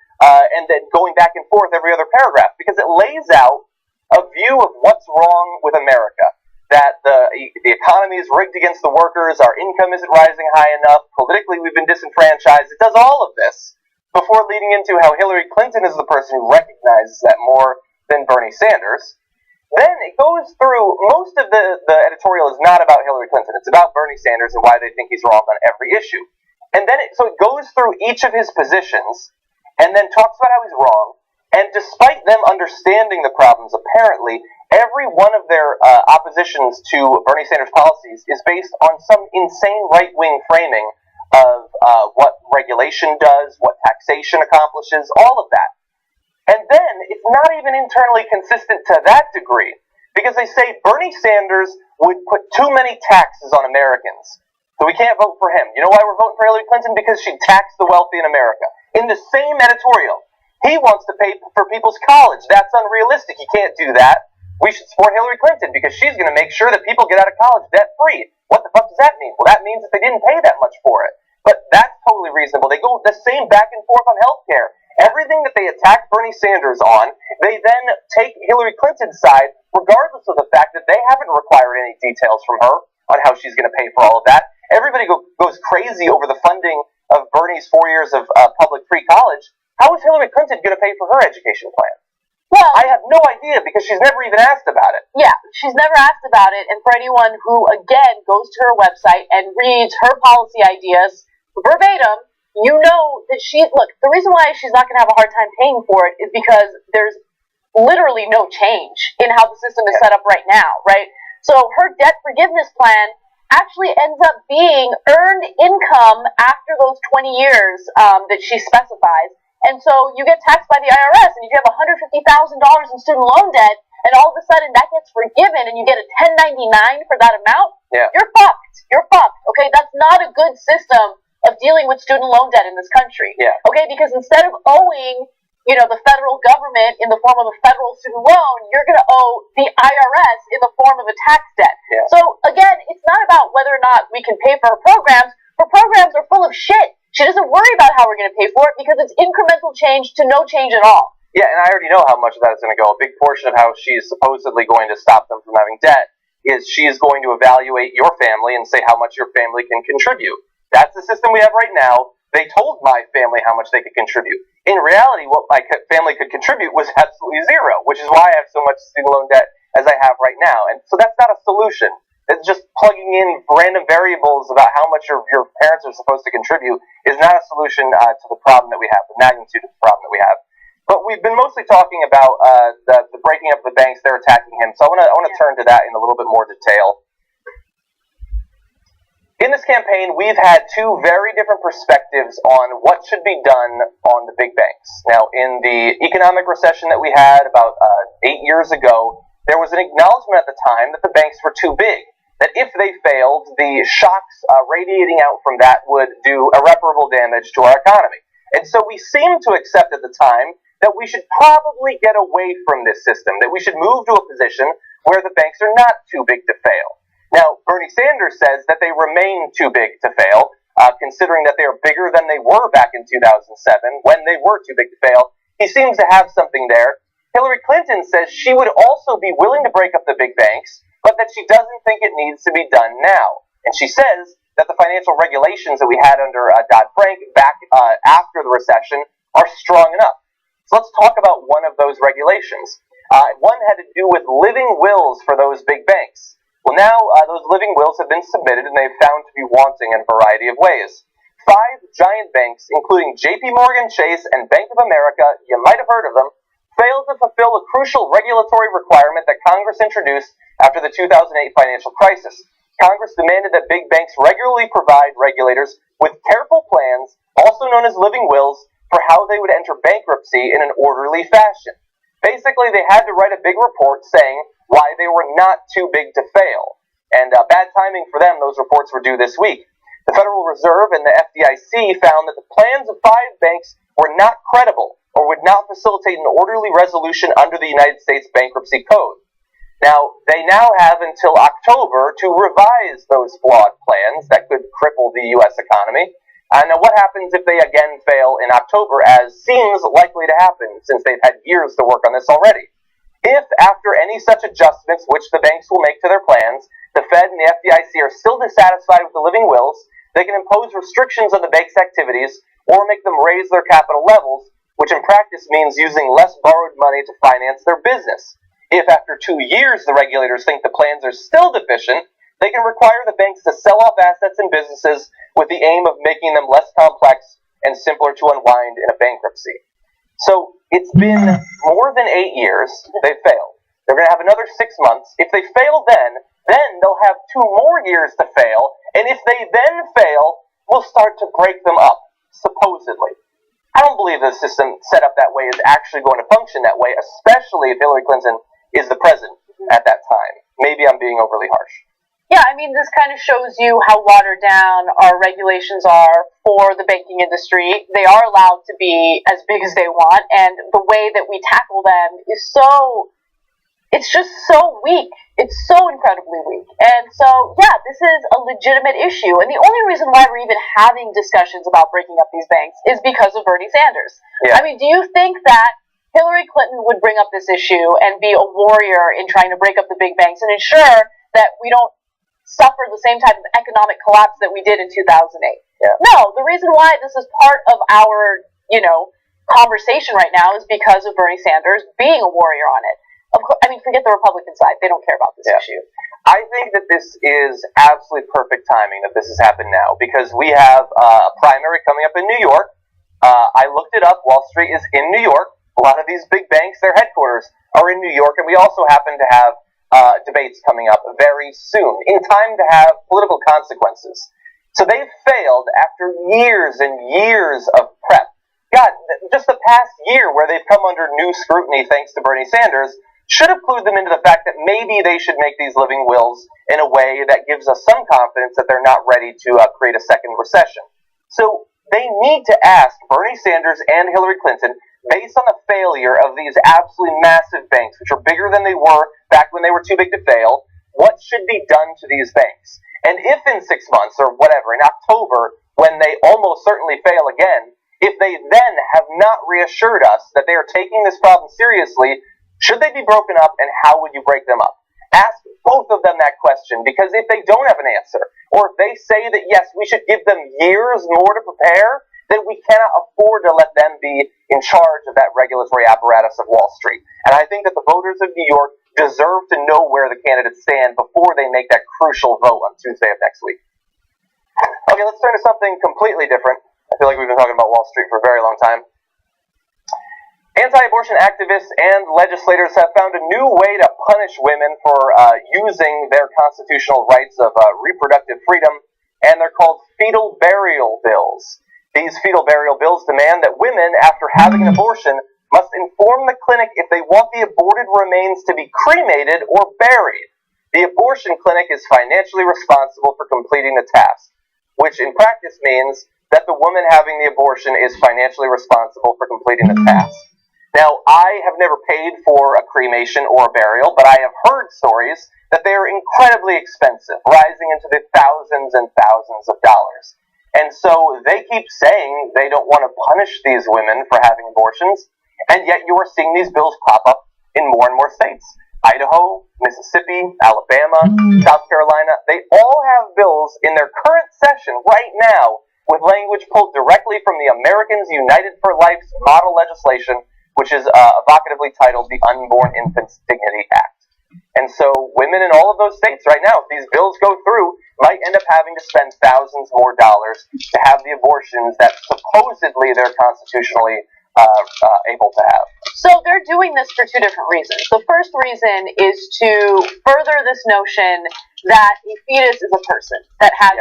and then going back and forth every other paragraph, because it lays out a view of what's wrong with America. That the economy is rigged against the workers, our income isn't rising high enough, politically we've been disenfranchised. It does all of this before leading into how Hillary Clinton is the person who recognizes that more than Bernie Sanders. Then it goes through, most of the editorial is not about Hillary Clinton, it's about Bernie Sanders and why they think he's wrong on every issue. And then so it goes through each of his positions and then talks about how he's wrong. And despite them understanding the problems, apparently, every one of their oppositions to Bernie Sanders' policies is based on some insane right-wing framing of what regulation does, what taxation accomplishes, all of that. And then it's not even internally consistent to that degree, because they say Bernie Sanders would put too many taxes on Americans, so we can't vote for him. You know why we're voting for Hillary Clinton? Because she'd tax the wealthy in America. In the same editorial, he wants to pay for people's college. That's unrealistic. You can't do that. We should support Hillary Clinton because she's going to make sure that people get out of college debt-free. What the fuck does that mean? Well, that means that they didn't pay that much for it. But that's totally reasonable. They go the same back and forth on healthcare. Everything that they attack Bernie Sanders on, they then take Hillary Clinton's side, regardless of the fact that they haven't required any details from her on how she's going to pay for all of that. Everybody goes crazy over the funding of Bernie's 4 years of public free college. How is Hillary Clinton going to pay for her education plan? Well, I have no idea because she's never even asked about it. Yeah, she's never asked about it. And for anyone who, again, goes to her website and reads her policy ideas verbatim, you know that the reason why she's not going to have a hard time paying for it is because there's literally no change in how the system is set up right now, right? So her debt forgiveness plan actually ends up being earned income after those 20 years that she specifies. And so you get taxed by the IRS, and if you have $150,000 in student loan debt, and all of a sudden that gets forgiven, and you get a 1099 for that amount, you're fucked. you're fucked. Okay, that's not a good system of dealing with student loan debt in this country. Yeah. Okay, because instead of owing, the federal government in the form of a federal student loan, you're going to owe the IRS in the form of a tax debt. Yeah. So again, it's not about whether or not we can pay for her programs. Her programs are full of shit. She doesn't worry about how we're going to pay for it because it's incremental change to no change at all. Yeah, and I already know how much of that is going to go. A big portion of how she's supposedly going to stop them from having debt is she is going to evaluate your family and say how much your family can contribute. That's the system we have right now. They told my family how much they could contribute. In reality, what my family could contribute was absolutely zero, which is why I have so much student loan debt as I have right now. And so that's not a solution. It's just plugging in random variables about how much your parents are supposed to contribute is not a solution to the problem that we have, the magnitude of the problem that we have. But we've been mostly talking about the breaking up of the banks. They're attacking him. So I want to turn to that in a little bit more detail. In this campaign, we've had two very different perspectives on what should be done on the big banks. Now, in the economic recession that we had about 8 years ago, there was an acknowledgement at the time that the banks were too big, that if they failed, the shocks radiating out from that would do irreparable damage to our economy. And so we seemed to accept at the time that we should probably get away from this system, that we should move to a position where the banks are not too big to fail. Now, Bernie Sanders says that they remain too big to fail, considering that they are bigger than they were back in 2007, when they were too big to fail. He seems to have something there. Hillary Clinton says she would also be willing to break up the big banks, but that she doesn't think it needs to be done now. And she says that the financial regulations that we had under Dodd-Frank back after the recession are strong enough. So let's talk about one of those regulations. One had to do with living wills for those big banks. Well, now those living wills have been submitted, and they've found to be wanting in a variety of ways. 5 giant banks, including J.P. Morgan Chase and Bank of America, you might have heard of them, failed to fulfill a crucial regulatory requirement that Congress introduced after the 2008 financial crisis. Congress demanded that big banks regularly provide regulators with careful plans, also known as living wills, for how they would enter bankruptcy in an orderly fashion. Basically, they had to write a big report saying why they were not too big to fail. And bad timing for them, those reports were due this week. The Federal Reserve and the FDIC found that the plans of 5 banks were not credible or would not facilitate an orderly resolution under the United States Bankruptcy Code. Now, they now have until October to revise those flawed plans that could cripple the U.S. economy. Now, what happens if they again fail in October, as seems likely to happen since they've had years to work on this already? If, after any such adjustments, which the banks will make to their plans, the Fed and the FDIC are still dissatisfied with the living wills, they can impose restrictions on the bank's activities or make them raise their capital levels, which in practice means using less borrowed money to finance their business. If, after 2 years, the regulators think the plans are still deficient, they can require the banks to sell off assets and businesses with the aim of making them less complex and simpler to unwind in a bankruptcy. So, it's been more than 8 years. They've failed. They're going to have another 6 months. If they fail then they'll have 2 more years to fail. And if they then fail, we'll start to break them up, supposedly. I don't believe the system set up that way is actually going to function that way, especially if Hillary Clinton is the president at that time. Maybe I'm being overly harsh. Yeah, I mean, this kind of shows you how watered down our regulations are for the banking industry. They are allowed to be as big as they want, and the way that we tackle them is it's just so weak. It's so incredibly weak. And so, yeah, this is a legitimate issue. And the only reason why we're even having discussions about breaking up these banks is because of Bernie Sanders. Yeah. I mean, do you think that Hillary Clinton would bring up this issue and be a warrior in trying to break up the big banks and ensure that we don't suffer the same type of economic collapse that we did in 2008. Yeah. No, the reason why this is part of our, conversation right now is because of Bernie Sanders being a warrior on it. Of course, I mean, forget the Republican side. They don't care about this issue. I think that this is absolutely perfect timing that this has happened now, because we have a primary coming up in New York. I looked it up. Wall Street is in New York. A lot of these big banks, their headquarters are in New York, and we also happen to have debates coming up very soon, in time to have political consequences. So they've failed after years and years of prep. God, just the past year where they've come under new scrutiny thanks to Bernie Sanders should have clued them into the fact that maybe they should make these living wills in a way that gives us some confidence that they're not ready to create a second recession. So they need to ask Bernie Sanders and Hillary Clinton, based on the failure of these absolutely massive banks, which are bigger than they were back when they were too big to fail, what should be done to these banks? And if in 6 months or whatever, in October, when they almost certainly fail again, if they then have not reassured us that they are taking this problem seriously, should they be broken up, and how would you break them up? Ask both of them that question, because if they don't have an answer, or if they say that yes, we should give them years more to prepare, then we cannot afford to let them be in charge of that regulatory apparatus of Wall Street. And I think that the voters of New York deserve to know where the candidates stand before they make that crucial vote on Tuesday of next week. Okay, let's turn to something completely different. I feel like we've been talking about Wall Street for a very long time. Anti-abortion activists and legislators have found a new way to punish women for using their constitutional rights of reproductive freedom, and they're called fetal burial bills. These fetal burial bills demand that women, after having an abortion, must inform the clinic if they want the aborted remains to be cremated or buried. The abortion clinic is financially responsible for completing the task, which in practice means that the woman having the abortion is financially responsible for completing the task. Now, I have never paid for a cremation or a burial, but I have heard stories that they are incredibly expensive, rising into the thousands and thousands of dollars. And so they keep saying they don't want to punish these women for having abortions, and yet you are seeing these bills pop up in more and more states. Idaho, Mississippi, Alabama, South Carolina, they all have bills in their current session right now with language pulled directly from the Americans United for Life's model legislation, which is evocatively titled the Unborn Infants Dignity Act. And so women in all of those states right now, if these bills go through, might end up having to spend thousands more dollars to have the abortions that supposedly they're constitutionally able to have. So they're doing this for two different reasons. The first reason is to further this notion that a fetus is a person that has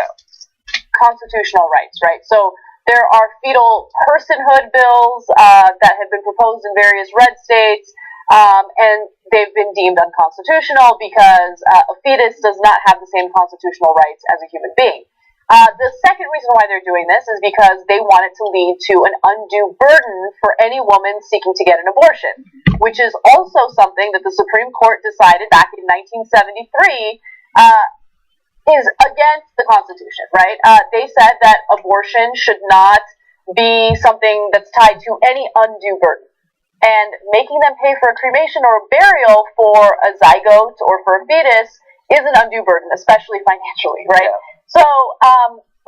constitutional rights, right? So there are fetal personhood bills that have been proposed in various red states, and they've been deemed unconstitutional because a fetus does not have the same constitutional rights as a human being. The second reason why they're doing this is because they want it to lead to an undue burden for any woman seeking to get an abortion, which is also something that the Supreme Court decided back in 1973 is against the Constitution, right? They said that abortion should not be something that's tied to any undue burden. And making them pay for a cremation or a burial for a zygote or for a fetus is an undue burden, especially financially, right? Yeah. So,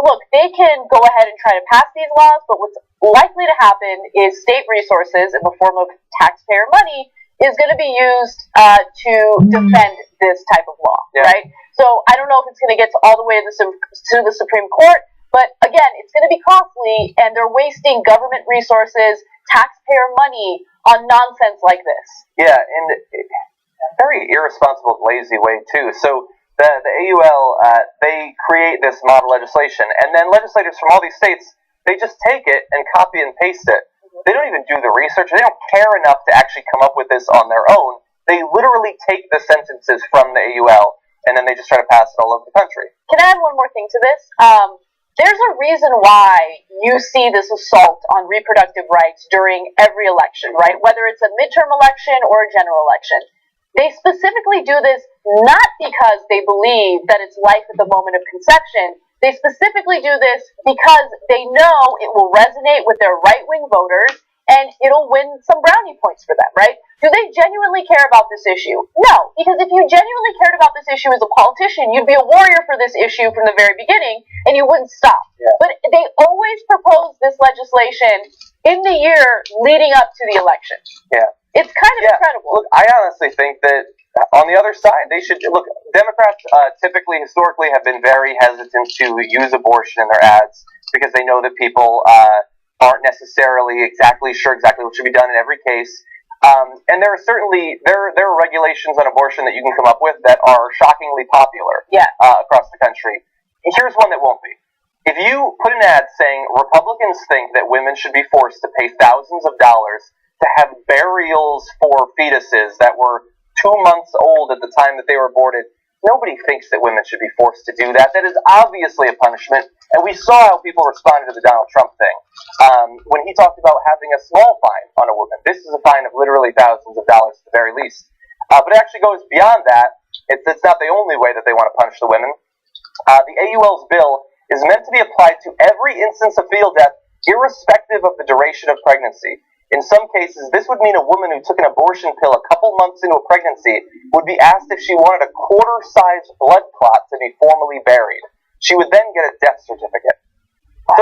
look, they can go ahead and try to pass these laws, but what's likely to happen is state resources in the form of taxpayer money is going to be used to defend this type of law, right? So I don't know if it's going to get all the way to the Supreme Court, but again, it's going to be costly, and they're wasting government resources, taxpayer money on nonsense like this. Yeah, and a very irresponsible, lazy way too. So the AUL, they create this model legislation, and then legislators from all these states, they just take it and copy and paste it. They don't even do the research. They don't care enough to actually come up with this on their own. They literally take the sentences from the AUL, and then they just try to pass it all over the country. Can I add one more thing to this? There's a reason why you see this assault on reproductive rights during every election, right? Whether it's a midterm election or a general election. They specifically do this not because they believe that it's life at the moment of conception. They specifically do this because they know it will resonate with their right-wing voters and it'll win some brownie points for them, right? Do they genuinely care about this issue? No, because if you genuinely cared about this issue as a politician, you'd be a warrior for this issue from the very beginning, and you wouldn't stop. Yeah. But they always propose this legislation in the year leading up to the election. Yeah. It's kind of incredible. Look, I honestly think that on the other side, they should look. Democrats typically, historically, have been very hesitant to use abortion in their ads because they know that people aren't necessarily exactly sure what should be done in every case. And there are certainly there are regulations on abortion that you can come up with that are shockingly popular across the country. Here's one that won't be. If you put an ad saying Republicans think that women should be forced to pay thousands of dollars to have burials for fetuses that were 2 months old at the time that they were aborted. Nobody thinks that women should be forced to do that. That is obviously a punishment, and we saw how people responded to the Donald Trump thing. When he talked about having a small fine on a woman. This is a fine of literally thousands of dollars at the very least. But it actually goes beyond that. It's not the only way that they want to punish the women. The AUL's bill is meant to be applied to every instance of fetal death, irrespective of the duration of pregnancy. In some cases, this would mean a woman who took an abortion pill a couple months into a pregnancy would be asked if she wanted a quarter-sized blood clot to be formally buried. She would then get a death certificate. So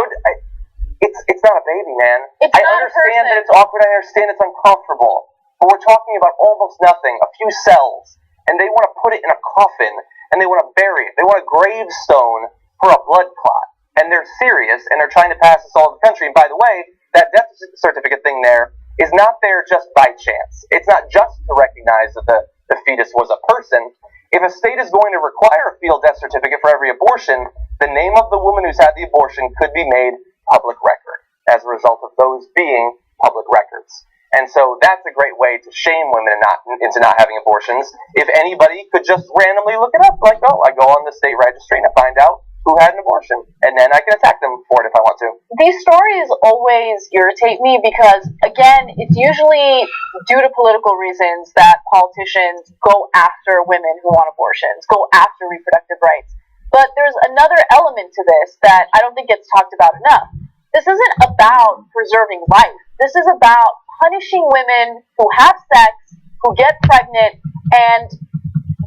it's not a baby, man. I understand that it's awkward. I understand it's uncomfortable. But we're talking about almost nothing, a few cells, and they want to put it in a coffin, and they want to bury it. They want a gravestone for a blood clot. And they're serious, and they're trying to pass this all over the country. And by the way, that death certificate thing there is not there just by chance. It's not just to recognize that the fetus was a person. If a state is going to require a fetal death certificate for every abortion, the name of the woman who's had the abortion could be made public record as a result of those being public records. And so that's a great way to shame women into not having abortions. If anybody could just randomly look it up, like, oh, I go on the state registry and I find out who had an abortion, and then I can attack them for it if I want to. These stories always irritate me because, again, it's usually due to political reasons that politicians go after women who want abortions, go after reproductive rights. But there's another element to this that I don't think gets talked about enough. This isn't about preserving life. This is about punishing women who have sex, who get pregnant, and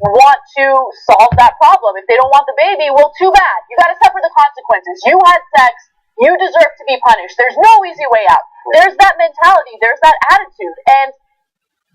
want to solve that problem. If they don't want the baby, well, too bad. You got to suffer the consequences. You had sex. You deserve to be punished. There's no easy way out. There's that mentality. There's that attitude. And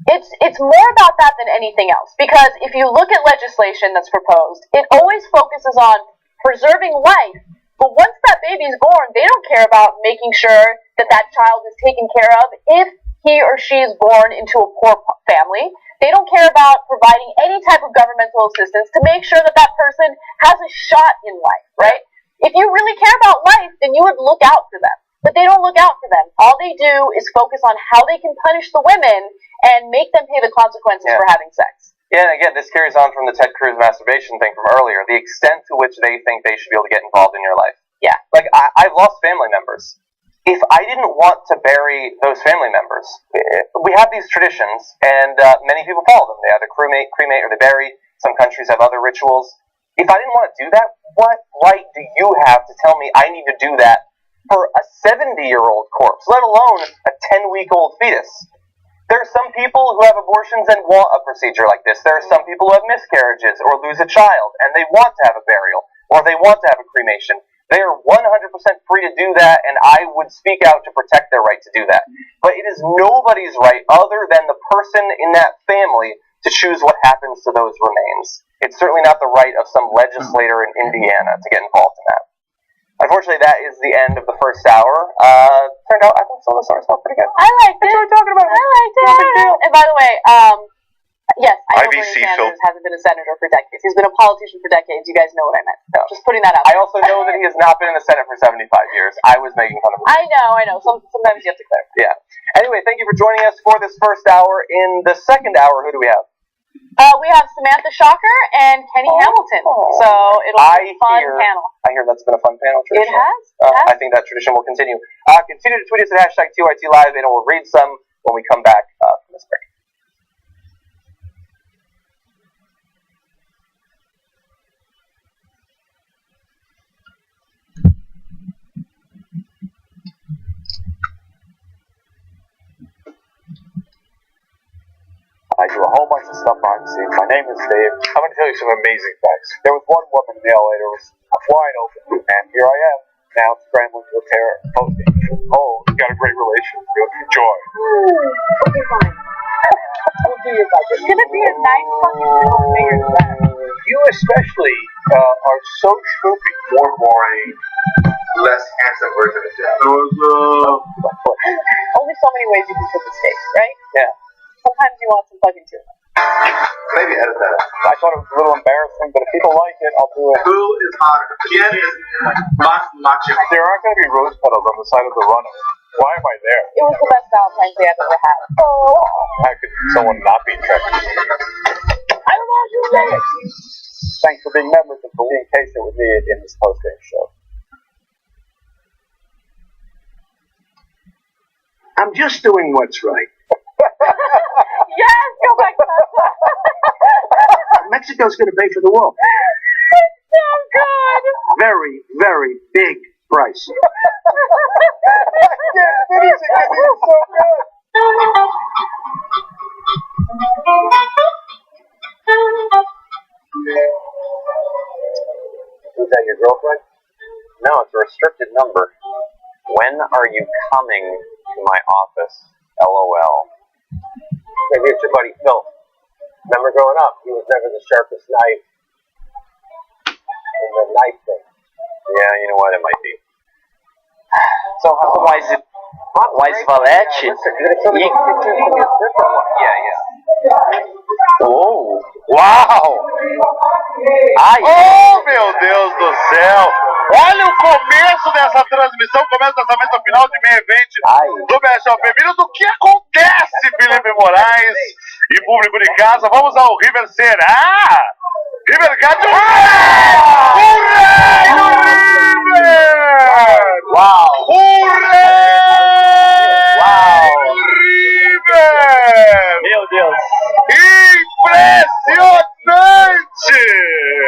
it's more about that than anything else. Because if you look at legislation that's proposed, it always focuses on preserving life. But once that baby's born, they don't care about making sure that that child is taken care of if he or she is born into a poor family. They don't care about providing any type of governmental assistance to make sure that that person has a shot in life, right? If you really care about life, then you would look out for them. But they don't look out for them. All they do is focus on how they can punish the women and make them pay the consequences for having sex. Yeah, and again, this carries on from the Ted Cruz masturbation thing from earlier, the extent to which they think they should be able to get involved in your life. Yeah. Like, I've lost family members. If I didn't want to bury those family members, we have these traditions, and many people follow them. They either cremate, or they bury. Some countries have other rituals. If I didn't want to do that, what right do you have to tell me I need to do that for a 70-year-old corpse, let alone a 10-week-old fetus? There are some people who have abortions and want a procedure like this. There are some people who have miscarriages or lose a child, and they want to have a burial, or they want to have a cremation. They are 100% free to do that, and I would speak out to protect their right to do that. But it is nobody's right other than the person in that family to choose what happens to those remains. It's certainly not the right of some legislator in Indiana to get involved in that. Unfortunately, that is the end of the first hour. Turned out I think some of the stories felt pretty good. I liked it. Enjoyed talking about it. I liked it. No big deal. And by the way, yes, I know IBC Bernie Sanders hasn't been a senator for decades. He's been a politician for decades. You guys know what I meant. No. Just putting that out. I also know that he has not been in the Senate for 75 years. I was making fun of him. I know. Sometimes you have to clarify. Yeah. Anyway, thank you for joining us for this first hour. In the second hour, who do we have? We have Samantha Shocker and Kenny Hamilton. So it'll be a fun panel. I hear that's been a fun panel It tradition. has. I think that tradition will continue. Continue to tweet us at #TYT Live, and we'll read some when we come back from this break. I do a whole bunch of stuff behind the scenes. My name is Dave. I'm going to tell you some amazing facts. There was one woman in the elevator was wide open, and here I am, now scrambling to repair it and posting. Oh, you got a great relationship. Enjoy. Okay, fine. We'll do your budget. It's going to be a nice fucking little figure to that. You especially are so troopy, more boring, less handsome version of that. Only so many ways you can put the steak, right? Yeah. Sometimes you want some fucking tuna. Maybe edit that out. I thought it was a little embarrassing, but if people like it, I'll do it. Who is hotter? Jen is macho. There aren't going to be rose petals on the side of the runner. Why am I there? It was the best Valentine's Day I've ever had. How could someone not be interested? I don't know if you say it. Thanks for being members and for being patient with me in this post-game show. I'm just doing what's right. Yes, go back to that. Mexico's going to pay for the wall. It's so good. Very, very big price. Is that your girlfriend? No, it's a restricted number. When are you coming to my office? LOL. Maybe it's your buddy Phil. Remember growing up, he was never the sharpest knife in the knife thing. Yeah, you know what? It might be. So how? Mas Valete? Yeah. Oh, uau! Ai! Oh, meu Deus do céu! Olha o começo dessa transmissão, começo dessa mesa final de main event do Best Feminino. Do que acontece, Felipe Moraes e público de casa? Vamos ao River Será! River Gatti, o rei do River! Uau! O rei Uau! do River! Meu Deus! Impressionante!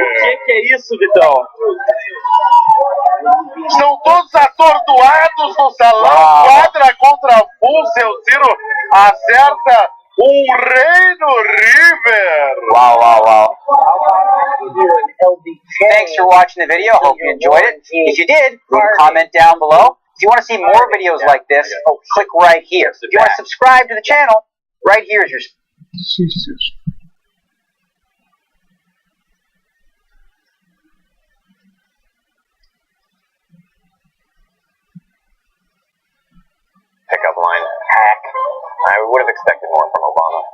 O que é isso, Vitão? Estão todos atordoados no salão. Quadra contra full. Seu Ciro acerta o rei do River. Wow. Thanks for watching the video. Hope you enjoyed it. If you did, leave a comment down below. If you want to see more videos like this, click right here. If you want to subscribe to the channel, right here is your... Pickup line. Hack. I would have expected more from Obama.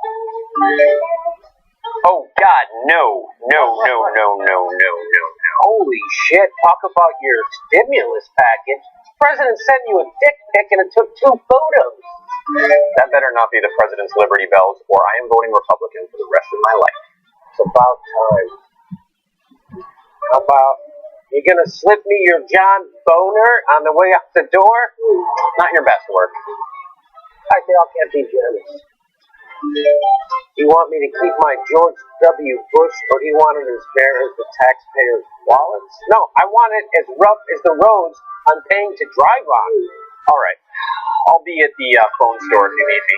Oh, God, no. Holy shit, talk about your stimulus package. The president sent you a dick pic and it took 2 photos. That better not be the president's Liberty Bells, or I am voting Republican for the rest of my life. It's about time. How about, you gonna slip me your John Boner on the way out the door? Not your best work. I think I can't be generous. You want me to keep my George W. Bush, or do you want it as bare as the taxpayers' wallets? No, I want it as rough as the roads I'm paying to drive on. All right. I'll be at the phone store if you need me.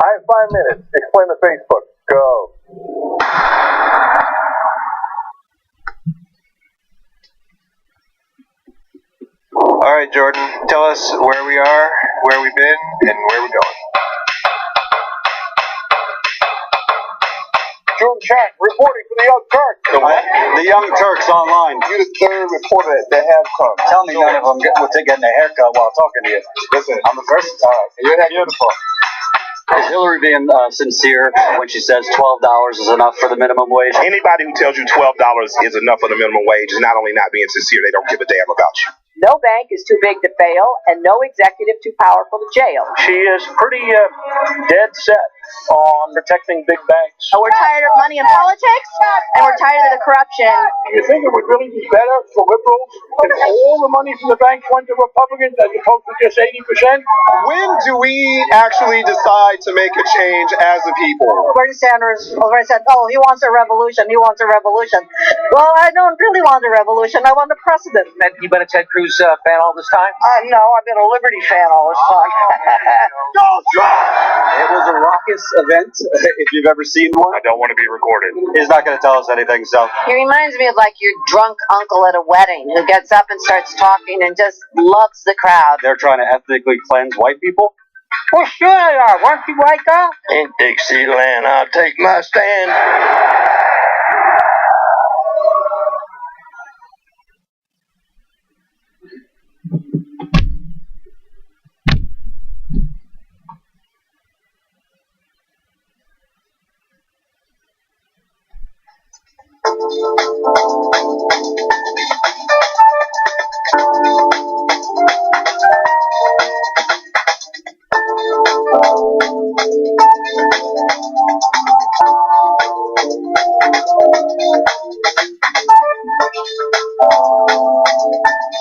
I have 5 minutes. Explain the Facebook. Go. All right, Jordan, tell us where we are, where we've been, and where we're going. June Chat reporting for the Young Turks. The Young Turks online. You're the third reporter that have come. Tell me none of them will take getting a haircut while talking to you. Listen, I'm the first. you're beautiful. Is Hillary being sincere when she says $12 is enough for the minimum wage? Anybody who tells you $12 is enough for the minimum wage is not only not being sincere, they don't give a damn about you. No bank is too big to fail, and no executive too powerful to jail. She is pretty dead set on protecting big banks. And we're tired of money in politics, and we're tired of the corruption. Do you think it would really be better for liberals if all the money from the banks went to Republicans as opposed to just 80%? When do we actually decide to make a change as a people? Bernie Sanders already said, he wants a revolution, Well, I don't really want a revolution, I want a precedent. You been a Ted Cruz fan all this time? No, I've been a Liberty fan all this time. It was a raucous event, if you've ever seen one. I don't want to be recorded. He's not going to tell us anything, so. He reminds me of like your drunk uncle at a wedding who gets up and starts talking and just loves the crowd. They're trying to ethnically cleanse white people? Well, sure they are. Weren't you white guy? In Dixieland, I'll take my stand. Hey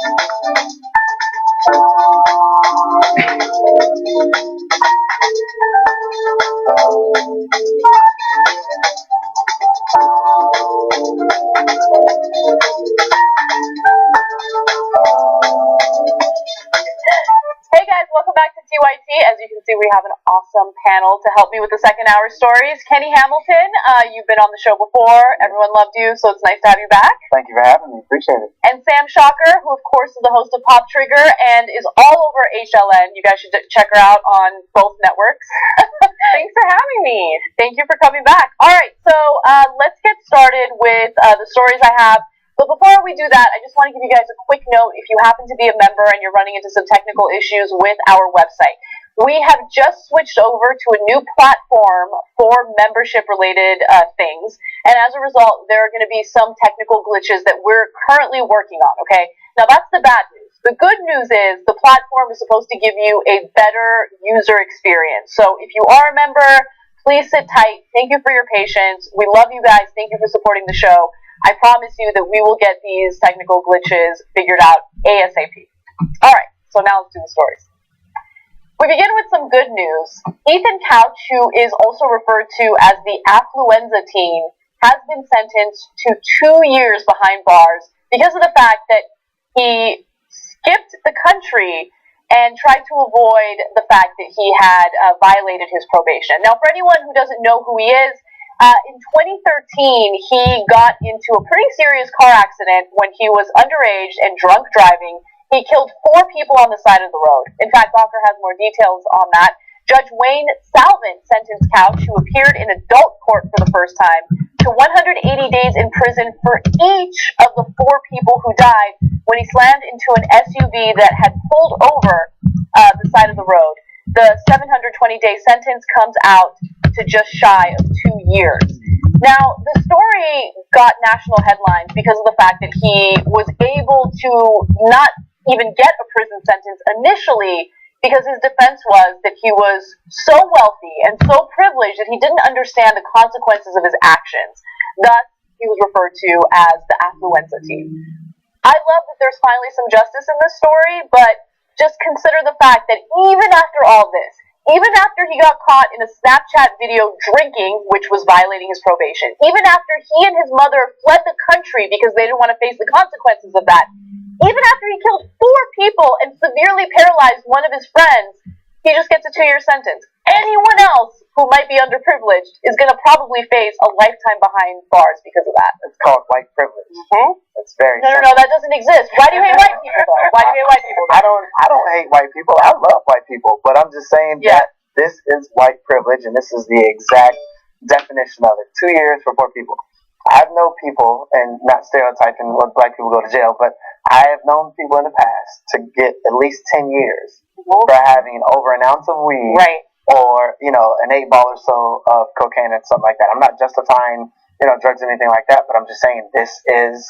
guys, welcome back to TYT. As you can see, we have an awesome panel to help me with the second hour stories. Kenny Hamilton, you've been on the show before. Everyone loved you, so it's nice to have you back. Thank you for having me. Appreciate it. And Sam Shocker, who of course is the host of Pop Trigger and is all over HLN. You guys should check her out on both networks. Thanks for having me. Thank you for coming back. All right, so let's get started with the stories I have. But before we do that, I just want to give you guys a quick note. If you happen to be a member and you're running into some technical issues with our website, we have just switched over to a new platform for membership-related things. And as a result, there are going to be some technical glitches that we're currently working on, okay? Now, that's the bad news. The good news is the platform is supposed to give you a better user experience. So if you are a member, please sit tight. Thank you for your patience. We love you guys. Thank you for supporting the show. I promise you that we will get these technical glitches figured out ASAP. All right, so now let's do the stories. We begin with some good news. Ethan Couch, who is also referred to as the Affluenza Team, has been sentenced to 2 years behind bars because of the fact that he skipped the country and tried to avoid the fact that he had violated his probation. Now, for anyone who doesn't know who he is, in 2013, he got into a pretty serious car accident when he was underage and drunk driving. He killed 4 people on the side of the road. In fact, Gawker has more details on that. Judge Wayne Salvin sentenced Couch, who appeared in adult court for the first time, to 180 days in prison for each of the 4 people who died when he slammed into an SUV that had pulled over the side of the road. The 720-day sentence comes out to just shy of 2 years. Now, the story got national headlines because of the fact that he was able to not even get a prison sentence initially because his defense was that he was so wealthy and so privileged that he didn't understand the consequences of his actions. Thus, he was referred to as the Affluenza Team. I love that there's finally some justice in this story, but just consider the fact that even after all this, even after he got caught in a Snapchat video drinking, which was violating his probation, even after he and his mother fled the country because they didn't want to face the consequences of that, even after he killed 4 people and severely paralyzed one of his friends, he just gets a 2-year sentence. Anyone else who might be underprivileged is going to probably face a lifetime behind bars because of that. It's called white privilege. Mm-hmm. It's very No, that doesn't exist. Why do you hate white people, though? Why do you hate white people? I don't hate white people. I love white people, but I'm just saying that this is white privilege, and this is the exact definition of it. 2 years for poor people. I've known people, and not stereotyping when black people go to jail, but I have known people in the past to get at least 10 years for having over an ounce of weed, or an 8 ball or so of cocaine and something like that. I'm not justifying drugs or anything like that, but I'm just saying this is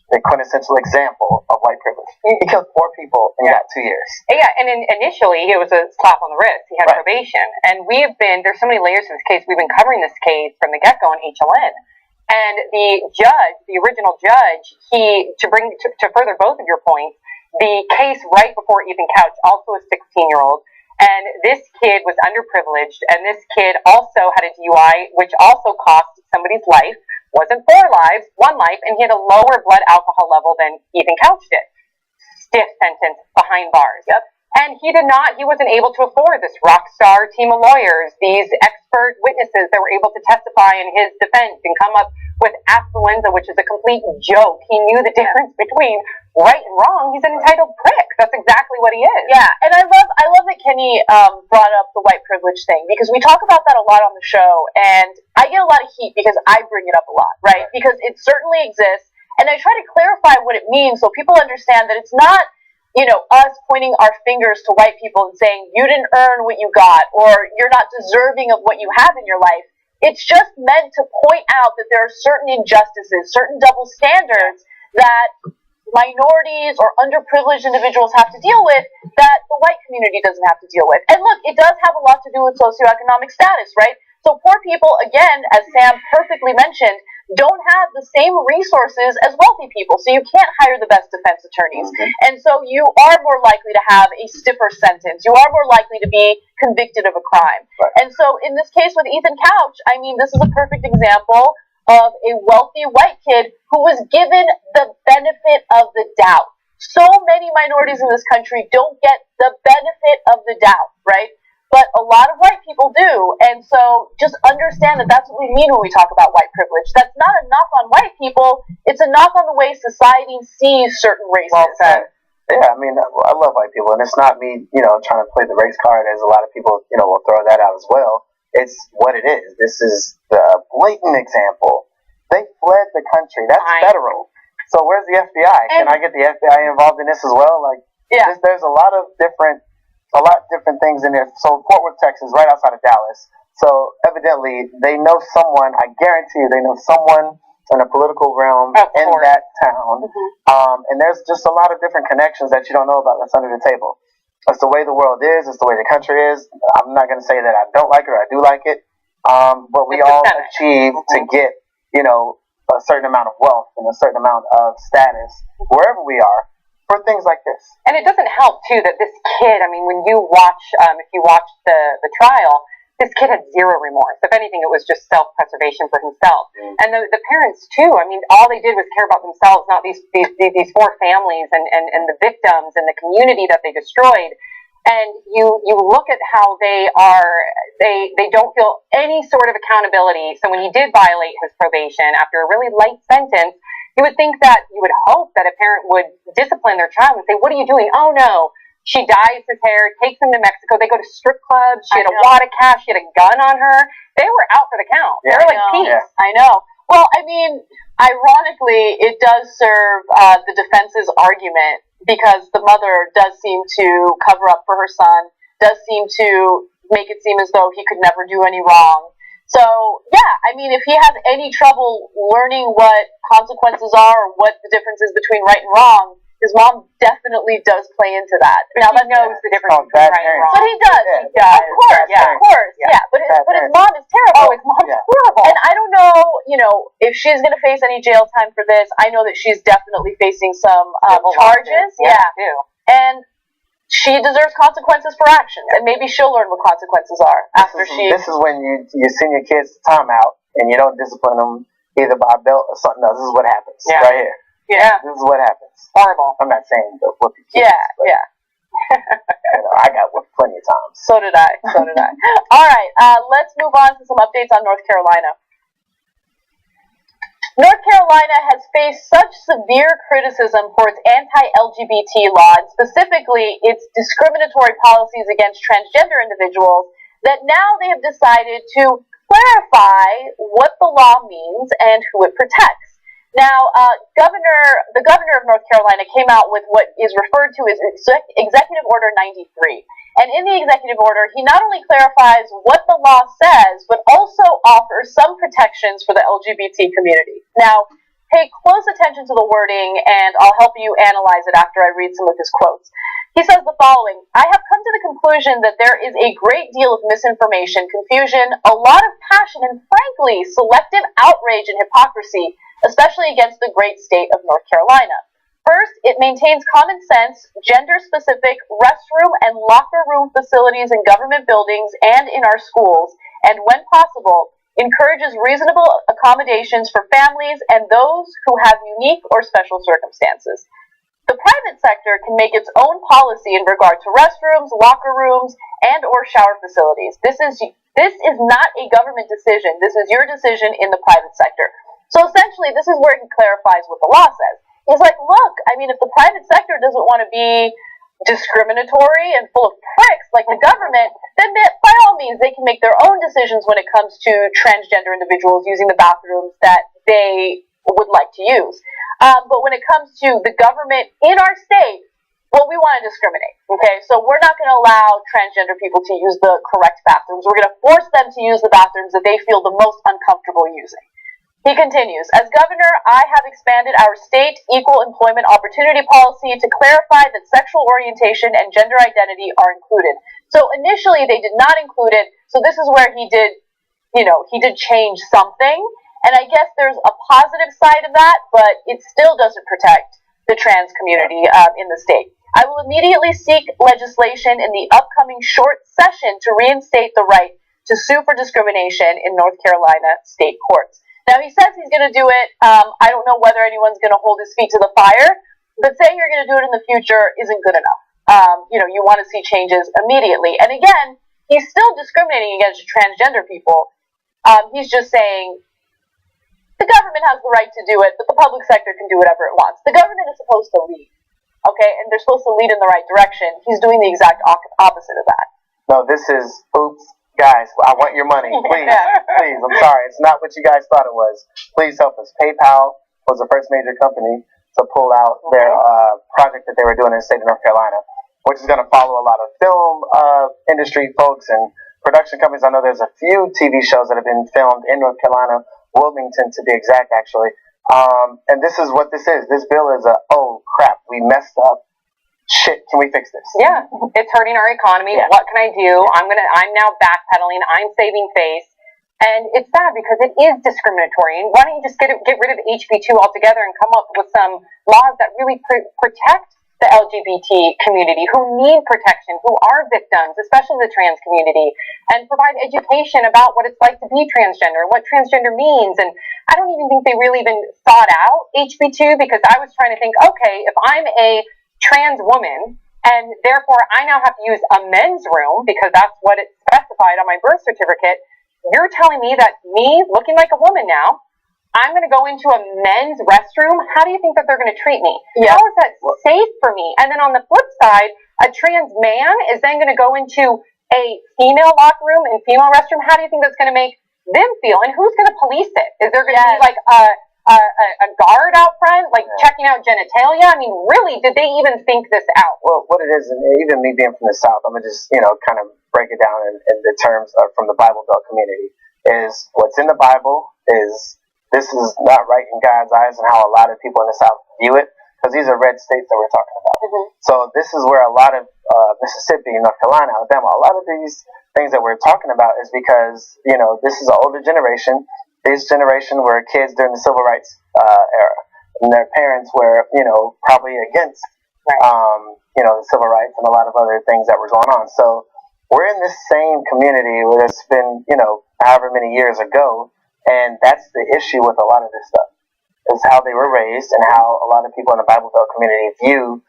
the quintessential example of white privilege. He killed 4 people and got 2 years. Yeah, and initially it was a slap on the wrist. He had probation, and there's so many layers to this case. We've been covering this case from the get-go on HLN. And the original judge, to further both of your points, the case right before Ethan Couch, also a 16-year-old, and this kid was underprivileged, and this kid also had a DUI, which also cost somebody's life. Wasn't 4 lives, 1 life, and he had a lower blood alcohol level than Ethan Couch did. Stiff sentence behind bars. Yep. And he wasn't able to afford this rock star team of lawyers, these expert witnesses that were able to testify in his defense and come up with affluenza, which is a complete joke. He knew the difference between right and wrong. He's an entitled prick. That's exactly what he is. Yeah, and I love that Kenny brought up the white privilege thing, because we talk about that a lot on the show, and I get a lot of heat because I bring it up a lot, right? Because it certainly exists, and I try to clarify what it means so people understand that it's not us pointing our fingers to white people and saying, you didn't earn what you got, or you're not deserving of what you have in your life. It's just meant to point out that there are certain injustices, certain double standards that minorities or underprivileged individuals have to deal with that the white community doesn't have to deal with. And look, it does have a lot to do with socioeconomic status, right? So poor people, again, as Sam perfectly mentioned, don't have the same resources as wealthy people. So you can't hire the best defense attorneys. And so you are more likely to have a stiffer sentence. You are more likely to be convicted of a crime. And so in this case with Ethan Couch, I mean, this is a perfect example of a wealthy white kid who was given the benefit of the doubt. So many minorities in this country don't get the benefit of the doubt, right? But a lot of white people do. And so just understand that that's what we mean when we talk about white privilege. That's not a knock on white people. It's a knock on the way society sees certain races. Well said. Yeah, I mean, I love white people, and it's not me, trying to play the race card, as a lot of people, will throw that out as well. It's what it is. This is the blatant example. They fled the country. That's federal. So where's the FBI? Can I get the FBI involved in this as well? Like, there's a lot of different things in there. So Fort Worth, Texas, right outside of Dallas. So evidently they know someone. I guarantee you, they know someone in a political realm in that town. And there's just a lot of different connections that you don't know about that's under the table. That's the way the world is. It's the way the country is. I'm not going to say that I don't like it or I do like it. But we all achieve to get, a certain amount of wealth and a certain amount of status wherever we are for things like this. And it doesn't help too that this kid, I mean, when you watch, if you watch the trial, this kid had zero remorse. If anything, it was just self-preservation for himself. And the parents too, I mean, all they did was care about themselves, not these four families and the victims and the community that they destroyed. And you look at how they don't feel any sort of accountability. So when he did violate his probation after a really light sentence, you would think that, you would hope that a parent would discipline their child and say, what are you doing? Oh no. She dyes his hair, takes him to Mexico. They go to strip clubs. She had a wad of cash. She had a gun on her. They were out for the count. They were like peace. Yeah. I know. Well, I mean, ironically, it does serve the defense's argument, because the mother does seem to cover up for her son, does seem to make it seem as though he could never do any wrong. So, yeah, I mean, if he has any trouble learning what consequences are or what the difference is between right and wrong, his mom definitely does play into that. Now, he knows the difference between right and wrong. But he does. Of course. Yeah. But his mom is terrible. Oh, his mom's horrible. And I don't know, if she's going to face any jail time for this. I know that she's definitely facing some charges. Yeah. And she deserves consequences for actions. And maybe she'll learn what consequences are after she... This is when you send your kids to timeout and you don't discipline them either by a belt or something else. This is what happens right here. Yeah. This is what happens. Horrible. I'm not saying to whoop your kids. I got whooped plenty of times. So did I. All right. Let's move on to some updates on North Carolina. North Carolina has faced such severe criticism for its anti-LGBT law, and specifically its discriminatory policies against transgender individuals, that now they have decided to clarify what the law means and who it protects. Now, the governor of North Carolina came out with what is referred to as Executive Order 93. And in the executive order, he not only clarifies what the law says, but also offers some protections for the LGBT community. Now, pay close attention to the wording, and I'll help you analyze it after I read some of his quotes. He says the following: I have come to the conclusion that there is a great deal of misinformation, confusion, a lot of passion, and frankly, selective outrage and hypocrisy, especially against the great state of North Carolina. First, it maintains common sense, gender-specific restroom and locker room facilities in government buildings and in our schools, and when possible, encourages reasonable accommodations for families and those who have unique or special circumstances. The private sector can make its own policy in regard to restrooms, locker rooms, and or shower facilities. This is not a government decision. This is your decision in the private sector. So essentially, this is where he clarifies what the law says. He's like, look, I mean, if the private sector doesn't want to be discriminatory and full of pricks like the government, then by all means, they can make their own decisions when it comes to transgender individuals using the bathrooms that they would like to use. But when it comes to the government in our state, well, we want to discriminate, okay? So we're not going to allow transgender people to use the correct bathrooms. We're going to force them to use the bathrooms that they feel the most uncomfortable using. He continues, as governor, I have expanded our state equal employment opportunity policy to clarify that sexual orientation and gender identity are included. So initially they did not include it. So this is where he did change something. And I guess there's a positive side of that, but it still doesn't protect the trans community in the state. I will immediately seek legislation in the upcoming short session to reinstate the right to sue for discrimination in North Carolina state courts. Now, he says he's going to do it. I don't know whether anyone's going to hold his feet to the fire, but saying you're going to do it in the future isn't good enough. You want to see changes immediately. And again, he's still discriminating against transgender people. He's just saying the government has the right to do it, but the public sector can do whatever it wants. The government is supposed to lead, okay? And they're supposed to lead in the right direction. He's doing the exact opposite of that. No, this is, oops, guys, I want your money. Please, please, I'm sorry. It's not what you guys thought it was. Please help us. PayPal was the first major company to pull out their project that they were doing in the state of North Carolina, which is going to follow a lot of film industry folks and production companies. I know there's a few TV shows that have been filmed in North Carolina, Wilmington to be exact, actually. And this is what this is. This bill is oh crap, we messed up. Shit, can we fix this? Yeah, it's hurting our economy. Yeah. What can I do? I'm now backpedaling. I'm saving face. And it's sad because it is discriminatory. And why don't you just get rid of HB2 altogether and come up with some laws that really protect the LGBT community who need protection, who are victims, especially the trans community, and provide education about what it's like to be transgender, what transgender means. And I don't even think they really even thought out HB2 because I was trying to think, okay, if I'm a trans woman and therefore I now have to use a men's room because that's what it's specified on my birth certificate, you're telling me that me looking like a woman now, I'm going to go into a men's restroom. How do you think that they're going to treat me? Yeah. How is that safe for me? And then on the flip side, a trans man is then going to go into a female locker room and female restroom. How do you think that's going to make them feel? And who's going to police it? Is there going to be like a guard out front, like checking out genitalia? I mean, really, did they even think this out? Well, what it is, and even me being from the South, I'm going to just, kind of break it down in the terms of from the Bible Belt community, is what's in the Bible is this is not right in God's eyes and how a lot of people in the South view it, because these are red states that we're talking about. Mm-hmm. So this is where a lot of Mississippi, North Carolina, Alabama, a lot of these things that we're talking about is because, this is an older generation. This generation were kids during the civil rights era, and their parents were, probably against, the civil rights and a lot of other things that were going on. So we're in this same community where it's been, however many years ago. And that's the issue with a lot of this stuff, is how they were raised and how a lot of people in the Bible Belt community view,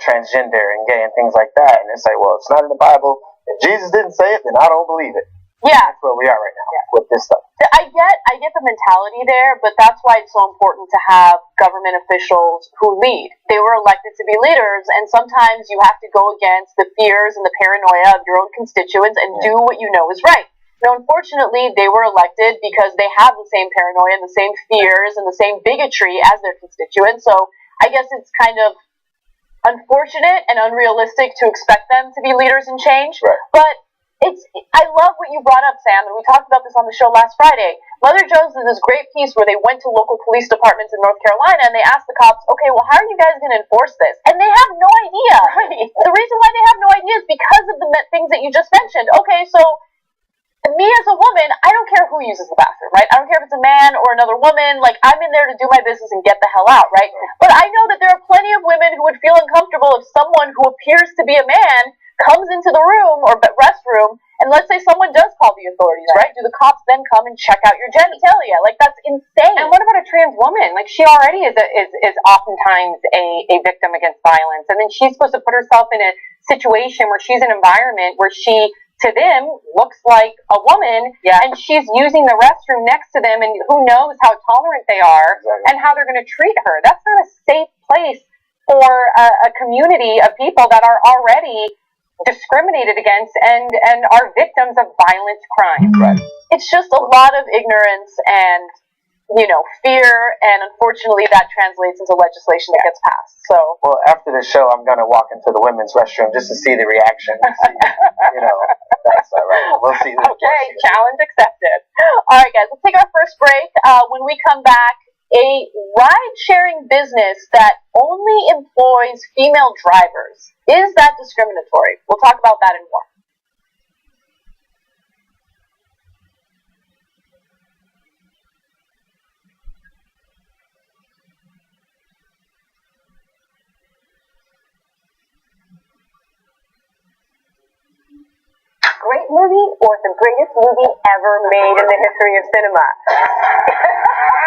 transgender and gay and things like that. And it's like, well, it's not in the Bible. If Jesus didn't say it, then I don't believe it. Yeah. That's where we are right now with this stuff. I get the mentality there, but that's why it's so important to have government officials who lead. They were elected to be leaders, and sometimes you have to go against the fears and the paranoia of your own constituents and do what you know is right. Now, unfortunately, they were elected because they have the same paranoia and the same fears and the same bigotry as their constituents. So I guess it's kind of unfortunate and unrealistic to expect them to be leaders in change. Right. But I love what you brought up, Sam, and we talked about this on the show last Friday. Mother Jones did this great piece where they went to local police departments in North Carolina and they asked the cops, okay, well, how are you guys going to enforce this? And they have no idea. Right. The reason why they have no idea is because of the things that you just mentioned. Okay, so me as a woman, I don't care who uses the bathroom, right? I don't care if it's a man or another woman. Like, I'm in there to do my business and get the hell out, right? But I know that there are plenty of women who would feel uncomfortable if someone who appears to be a man comes into the room or restroom, and let's say someone does call the authorities, right? Do the cops then come and check out your genitalia? Like, that's insane. And what about a trans woman? Like, she already is oftentimes a victim against violence, and then she's supposed to put herself in a situation where she's in an environment where she, to them, looks like a woman, and she's using the restroom next to them, and who knows how tolerant they are and how they're going to treat her. That's not a safe place for a community of people that are already discriminated against and are victims of violent crime. Right. It's just a lot of ignorance and, fear, and unfortunately that translates into legislation that gets passed. So, well, after the show, I'm going to walk into the women's restroom just to see the reaction. See, that's all right. We'll see. Okay, challenge accepted. All right, guys, let's take our first break. When we come back, a ride-sharing business that only employs female drivers. Is that discriminatory? We'll talk about that and more. great movie or the greatest movie ever made in the history of cinema?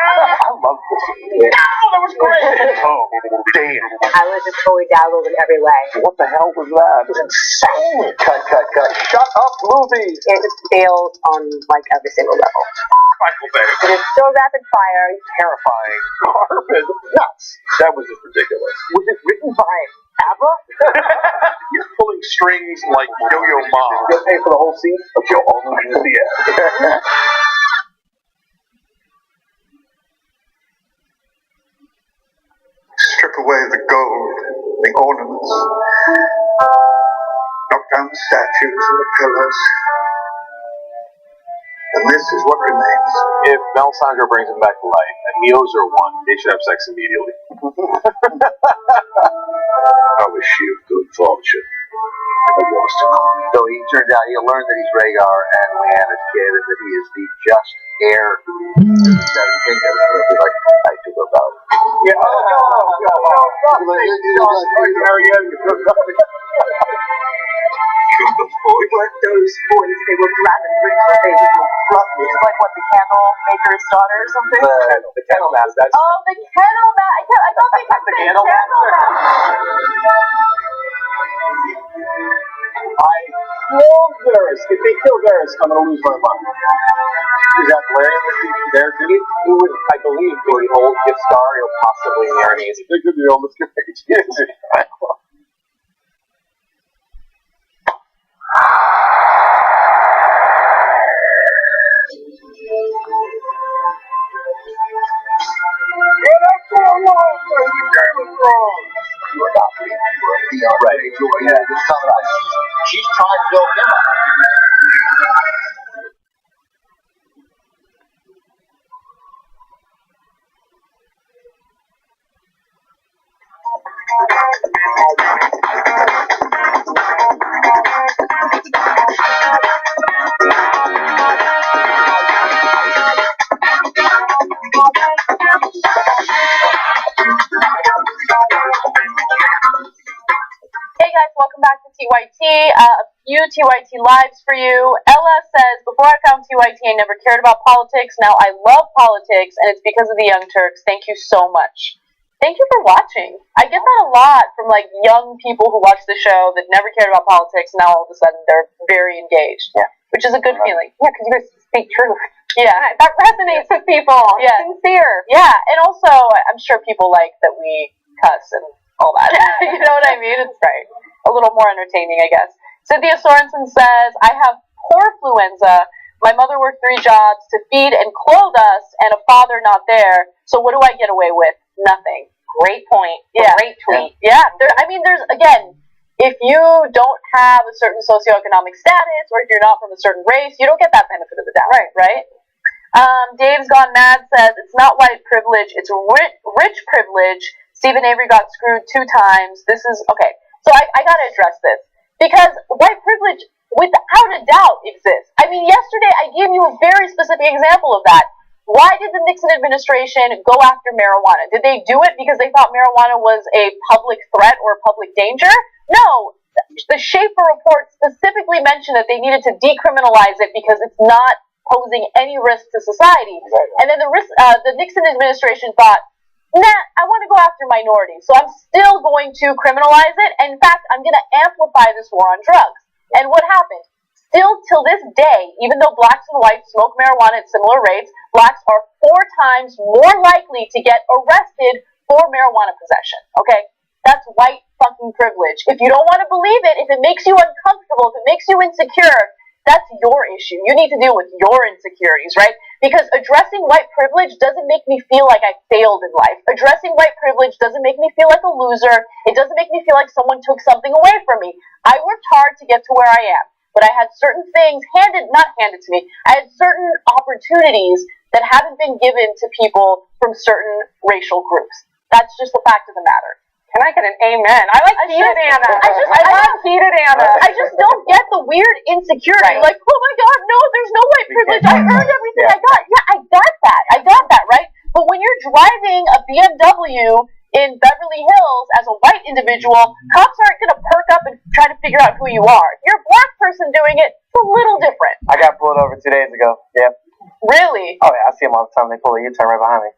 I love this. No, that was great. Oh, damn. I was just totally dazzled in every way. What the hell was that? It was insane. Cut. Shut up, movie. It just fails on like every single level. Michael Bay. It is so rapid fire. Terrifying. Garbage. Nuts. That was just ridiculous. Was it written by ABBA? He's pulling strings like Yo-Yo Ma. You'll pay for the whole scene? Okay, all the way to the end. Strip away the gold, the ornaments, knock down the statues and the pillars, and this is what remains. If Melisandre brings him back to life and he owes her one, they should have sex immediately. I wish you good fortune. So he turns out he'll learn that he's Rhaegar and Lyanna's kid, and that he is the just heir to the Seven Kingdoms. And he'll be like, I took about it. Yeah. Like those boys, they were black and rich, but they were fluffy. It's like what, the candle maker's daughter or something? The kennel master. Oh, the kennel master. I thought they kept saying kennel kennel master. I love Varys. If they kill Varys, I'm going to lose my mind. Is that Valerian there too? Who would, I believe, be the old Giscard or possibly Aerys. They could be almost confused. She's trying to build him up. Hey guys, welcome back to TYT. A few TYT lives for you. Ella says, before I found TYT, I never cared about politics. Now I love politics, and it's because of the Young Turks. Thank you so much. Thank you for watching. I get that a lot from like young people who watch the show that never cared about politics. Now all of a sudden they're very engaged, which is a good feeling. Yeah, because you guys speak truth. Yeah, that resonates with people. Yeah, sincere. Yeah, and also I'm sure people like that we cuss and all that. You know what I mean? It's great. A little more entertaining, I guess. Cynthia Sorensen says, I have porfluenza. My mother worked 3 jobs to feed and clothe us, and a father not there. So what do I get away with? Nothing. Great point. Yeah. Great tweet. Yeah. There's, again, if you don't have a certain socioeconomic status, or if you're not from a certain race, you don't get that benefit of the doubt. Right? Dave's Gone Mad says, it's not white privilege, it's rich privilege. Stephen Avery got screwed 2 times. This is, okay, so I gotta address this. Because white privilege, without a doubt, exists. I mean, yesterday I gave you a very specific example of that. Why did the Nixon administration go after marijuana? Did they do it because they thought marijuana was a public threat or a public danger? No. The Schaefer report specifically mentioned that they needed to decriminalize it because it's not posing any risk to society. And then the Nixon administration thought, nah, I want to go after minorities, so I'm still going to criminalize it. And in fact, I'm going to amplify this war on drugs. And what happened? Still till this day, even though blacks and whites smoke marijuana at similar rates, blacks are 4 times more likely to get arrested for marijuana possession. Okay? That's white fucking privilege. If you don't want to believe it, if it makes you uncomfortable, if it makes you insecure, that's your issue. You need to deal with your insecurities, right? Because addressing white privilege doesn't make me feel like I failed in life. Addressing white privilege doesn't make me feel like a loser. It doesn't make me feel like someone took something away from me. I worked hard to get to where I am, but I had certain things not handed to me. I had certain opportunities that haven't been given to people from certain racial groups. That's just the fact of the matter. Can I get an amen? I like heated Anna. I love heated Anna. I just don't get the weird insecurity. Right. Like, oh my God, no, there's no white privilege. I earned everything I got. Yeah, I got that. Right? But when you're driving a BMW in Beverly Hills as a white individual, cops aren't going to perk up and try to figure out who you are. If you're a black person doing it, it's a little different. I got pulled over 2 days ago. Yep. Really? Oh yeah, I see them all the time. They pull a U-turn right behind me.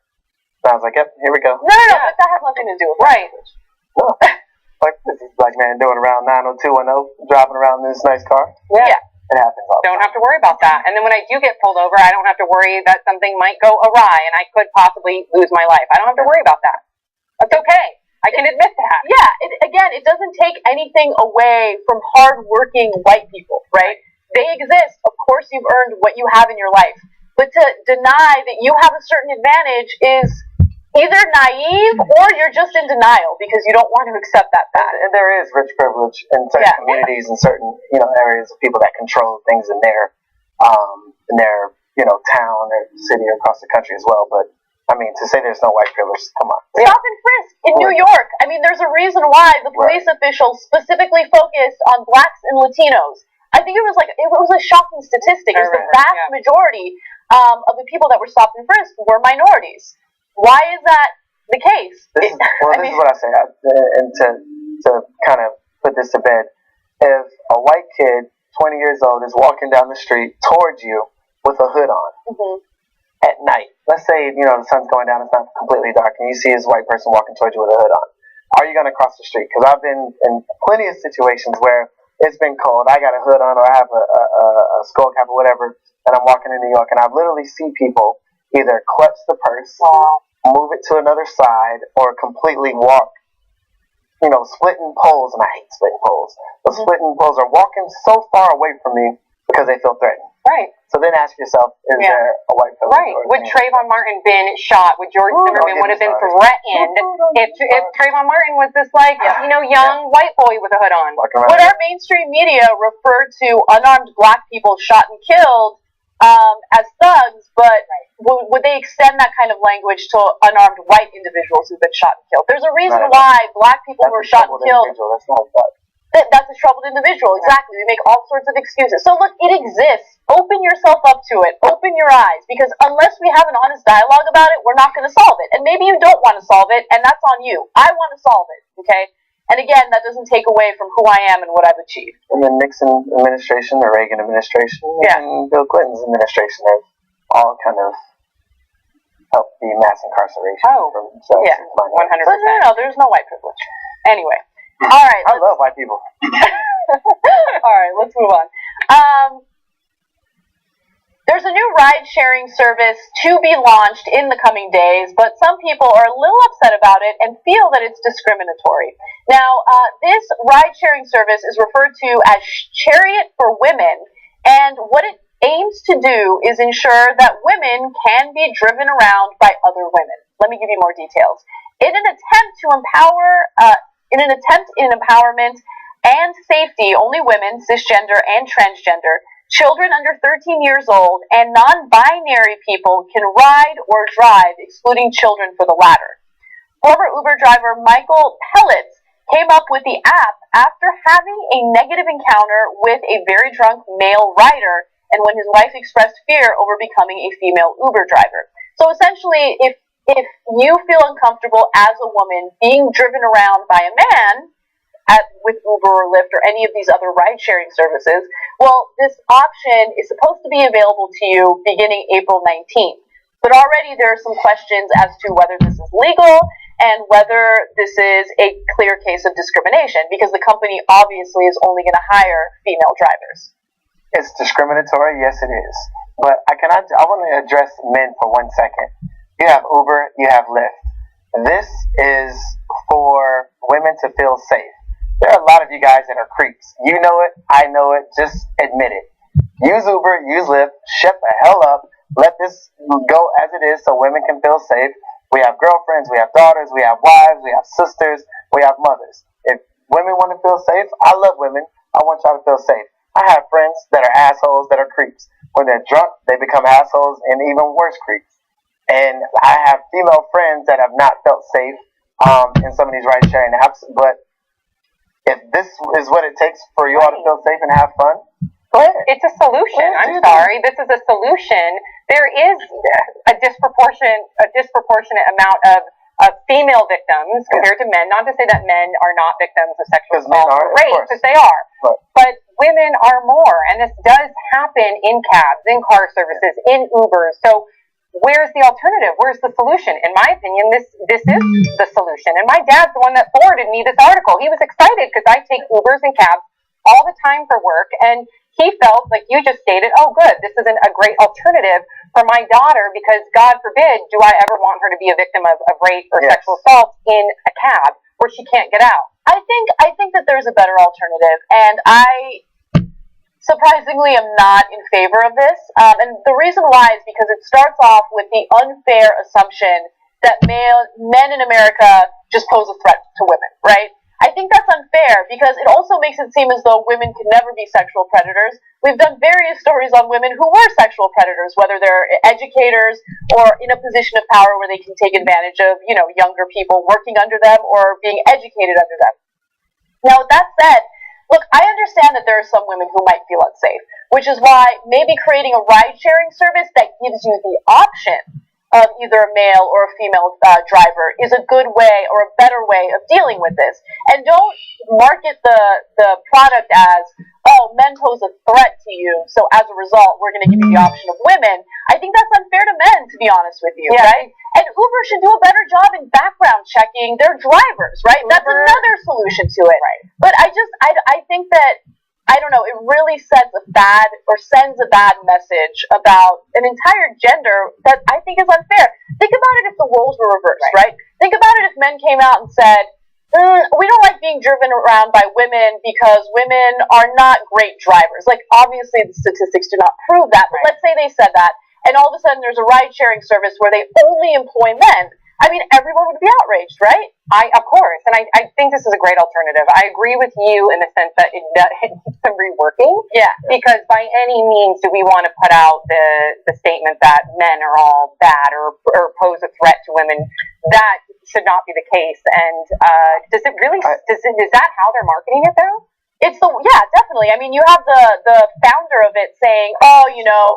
So I was like, yep, here we go. No, but that has nothing to do with right. No. Like this is black man doing around 90210, driving around in this nice car. Yeah. It happens all the Don't have to worry about that. And then when I do get pulled over, I don't have to worry that something might go awry and I could possibly lose my life. I don't have to worry about that. That's okay. I can admit that. Yeah, it doesn't take anything away from hardworking white people, right? They exist. Of course you've earned what you have in your life. But to deny that you have a certain advantage is either naive or you're just in denial because you don't want to accept that fact. And there is rich privilege in certain communities and certain, areas of people that control things in their town or city or across the country as well. But I mean, to say there's no white privilege, come on. Stop and frisk in New York. I mean, there's a reason why the police officials specifically focused on blacks and Latinos. I think it was a shocking statistic. It was the vast majority of the people that were stopped and frisked were minorities. Why is that the case? This is what I say, and to kind of put this to bed. If a white kid, 20 years old, is walking down the street towards you with a hood on at night, let's say the sun's going down, it's not completely dark, and you see this white person walking towards you with a hood on, are you going to cross the street? Because I've been in plenty of situations where it's been cold, I got a hood on or I have a skull cap or whatever, and I'm walking in New York, and I've literally seen people either clutch the purse, move it to another side, or completely walk, splitting poles, and I hate splitting poles, but splitting poles are walking so far away from me because they feel threatened. Right. So then ask yourself, is there a white privilege? Right. Would Trayvon Martin been shot? Would George Zimmerman would have been threatened if Trayvon Martin was this young white boy with a hood on? Would our mainstream media refer to unarmed black people shot and killed as thugs, but would they extend that kind of language to unarmed white individuals who've been shot and killed? There's a reason why black people who were shot and killed. That's not a thug. That's a troubled individual, exactly. We make all sorts of excuses. So look, it exists. Open yourself up to it. Open your eyes. Because unless we have an honest dialogue about it, we're not going to solve it. And maybe you don't want to solve it, and that's on you. I want to solve it, okay? And again, that doesn't take away from who I am and what I've achieved. And the Nixon administration, the Reagan administration, and Bill Clinton's administration have all kind of helped the mass incarceration. Oh, yeah, 100%. No, there's no white privilege. Anyway. All right. I love white people. All right, let's move on. There's a new ride-sharing service to be launched in the coming days, but some people are a little upset about it and feel that it's discriminatory. Now, this ride-sharing service is referred to as Chariot for Women, and what it aims to do is ensure that women can be driven around by other women. Let me give you more details. In an attempt in empowerment and safety, only women, cisgender and transgender, children under 13 years old, and non-binary people can ride or drive, excluding children for the latter. Former Uber driver Michael Pellitz came up with the app after having a negative encounter with a very drunk male rider and when his wife expressed fear over becoming a female Uber driver. So essentially, if you feel uncomfortable as a woman being driven around by a man with Uber or Lyft or any of these other ride-sharing services, well, this option is supposed to be available to you beginning April 19th. But already there are some questions as to whether this is legal and whether this is a clear case of discrimination, because the company obviously is only going to hire female drivers. It's discriminatory, yes it is. But I want to address men for 1 second. You have Uber, you have Lyft. This is for women to feel safe. There are a lot of you guys that are creeps. You know it, I know it, just admit it. Use Uber, use Lyft, shut the hell up, let this go as it is so women can feel safe. We have girlfriends, we have daughters, we have wives, we have sisters, we have mothers. If women want to feel safe, I love women, I want y'all to feel safe. I have friends that are assholes that are creeps. When they're drunk, they become assholes and even worse creeps. And I have female friends that have not felt safe in some of these ride-sharing apps, but if this is what it takes for you all to feel safe and have fun, go ahead. It's a solution. I'm sorry. This is a solution. There is a disproportionate amount of female victims compared to men. Not to say that men are not victims of sexual men assault are, or of rape, course. because they are. Right. But women are more, and this does happen in cabs, in car services, in Ubers. So where's the alternative? Where's the solution? In my opinion, this is the solution. And my dad's the one that forwarded me this article. He was excited because I take Ubers and cabs all the time for work, and he felt, like you just stated, oh good, this is a great alternative for my daughter, because God forbid do I ever want her to be a victim of rape or sexual assault in a cab where she can't get out. I think that there's a better alternative, and I surprisingly am not in favor of this. And the reason why is because it starts off with the unfair assumption that men in America just pose a threat to women, right? I think that's unfair because it also makes it seem as though women can never be sexual predators. We've done various stories on women who were sexual predators, whether they're educators or in a position of power where they can take advantage of, younger people working under them or being educated under them. Now, with that said, look, I understand that there are some women who might feel unsafe, which is why maybe creating a ride-sharing service that gives you the option of either a male or a female driver is a good way or a better way of dealing with this. And don't market the product as, oh, men pose a threat to you, so as a result, we're going to give you the option of women. I think that's unfair to men, to be honest with you, right? And Uber should do a better job in background checking their drivers, right? That's another solution to it. Right. But I think that, I don't know, it really sends a bad message about an entire gender that I think is unfair. Think about it if the roles were reversed, right? Think about it if men came out and said, we don't like being driven around by women because women are not great drivers. Like, obviously the statistics do not prove that, but let's say they said that, and all of a sudden there's a ride-sharing service where they only employ men. I mean, everyone would be outraged, right? Of course, and I think this is a great alternative. I agree with you in the sense that it needs some reworking. Yeah. Because by any means do we want to put out the statement that men are all bad or pose a threat to women. That should not be the case. And does it really? Is that how they're marketing it though? Definitely. I mean, you have the founder of it saying, "Oh,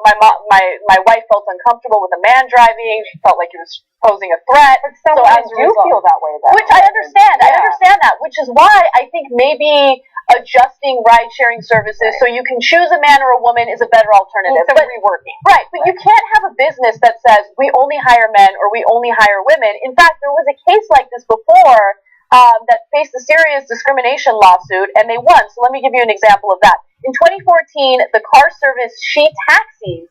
my wife felt uncomfortable with a man driving. She felt like he was posing a threat." But some women do feel that way, though. Which I understand. Yeah. I understand that. Which is why I think maybe adjusting ride-sharing services so you can choose a man or a woman is a better alternative. But reworking, right? But you can't have a business that says we only hire men or we only hire women. In fact, there was a case like this before. That faced a serious discrimination lawsuit, and they won. So let me give you an example of that. In 2014, the car service She Taxis,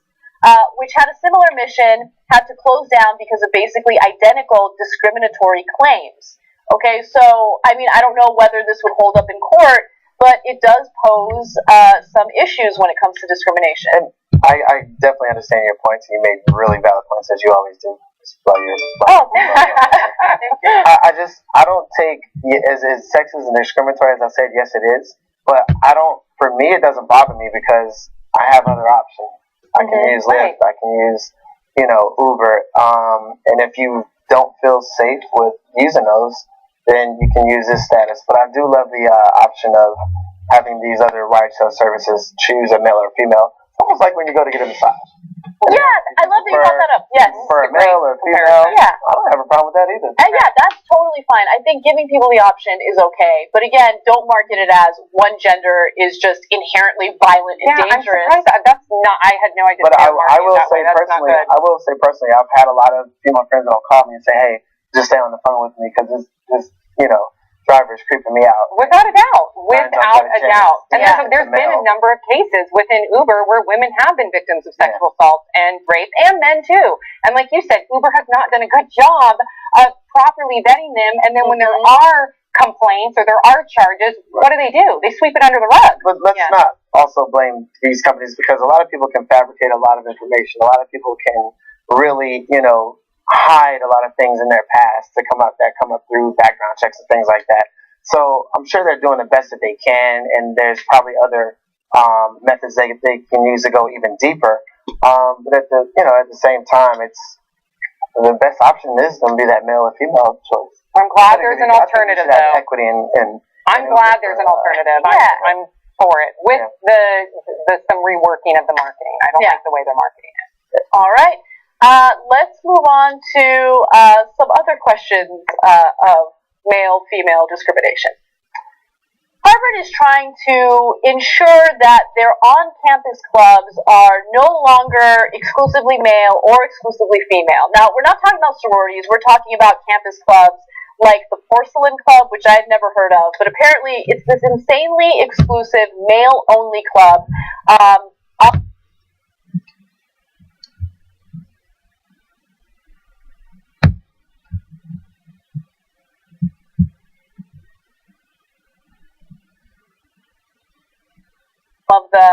which had a similar mission, had to close down because of basically identical discriminatory claims. Okay, so, I mean, I don't know whether this would hold up in court, but it does pose some issues when it comes to discrimination. And I definitely understand your points. You made really valid points, as you always do. I don't take as sexist and discriminatory as I said. Yes, it is, but for me, it doesn't bother me because I have other options. I can use Lyft. I can use, Uber. And if you don't feel safe with using those, then you can use this status. But I do love the option of having these other ride-share services choose a male or female. Almost like when you go to get a massage. Yeah, I love that you brought that up. Yes. For a male or female, I don't have a problem with that either. And yeah, that's totally fine. I think giving people the option is okay. But again, don't market it as one gender is just inherently violent and dangerous. I'm surprised. That's not, I had no idea. But I will say personally, I've had a lot of female friends that'll call me and say, hey, just stay on the phone with me because this driver is creeping me out. Without a doubt. And there's been a number of cases within Uber where women have been victims of sexual assault and rape, and men too. And like you said, Uber has not done a good job of properly vetting them. And then when there are complaints or there are charges, what do? They sweep it under the rug. But let's not also blame these companies because a lot of people can fabricate a lot of information. A lot of people can really, hide a lot of things in their past to come up through background checks and things like that. So I'm sure they're doing the best that they can, and there's probably other methods they can use to go even deeper. But at the same time, it's the best option is going to be that male or female choice. I'm glad there's an alternative, though. Equity and I'm glad there's an alternative. I'm for it with some reworking of the marketing. I don't like the way they're marketing it. All right. Let's move on to some other questions of male-female discrimination. Harvard is trying to ensure that their on-campus clubs are no longer exclusively male or exclusively female. Now, we're not talking about sororities. We're talking about campus clubs like the Porcelain Club, which I had never heard of. But apparently, it's this insanely exclusive male-only club. Of the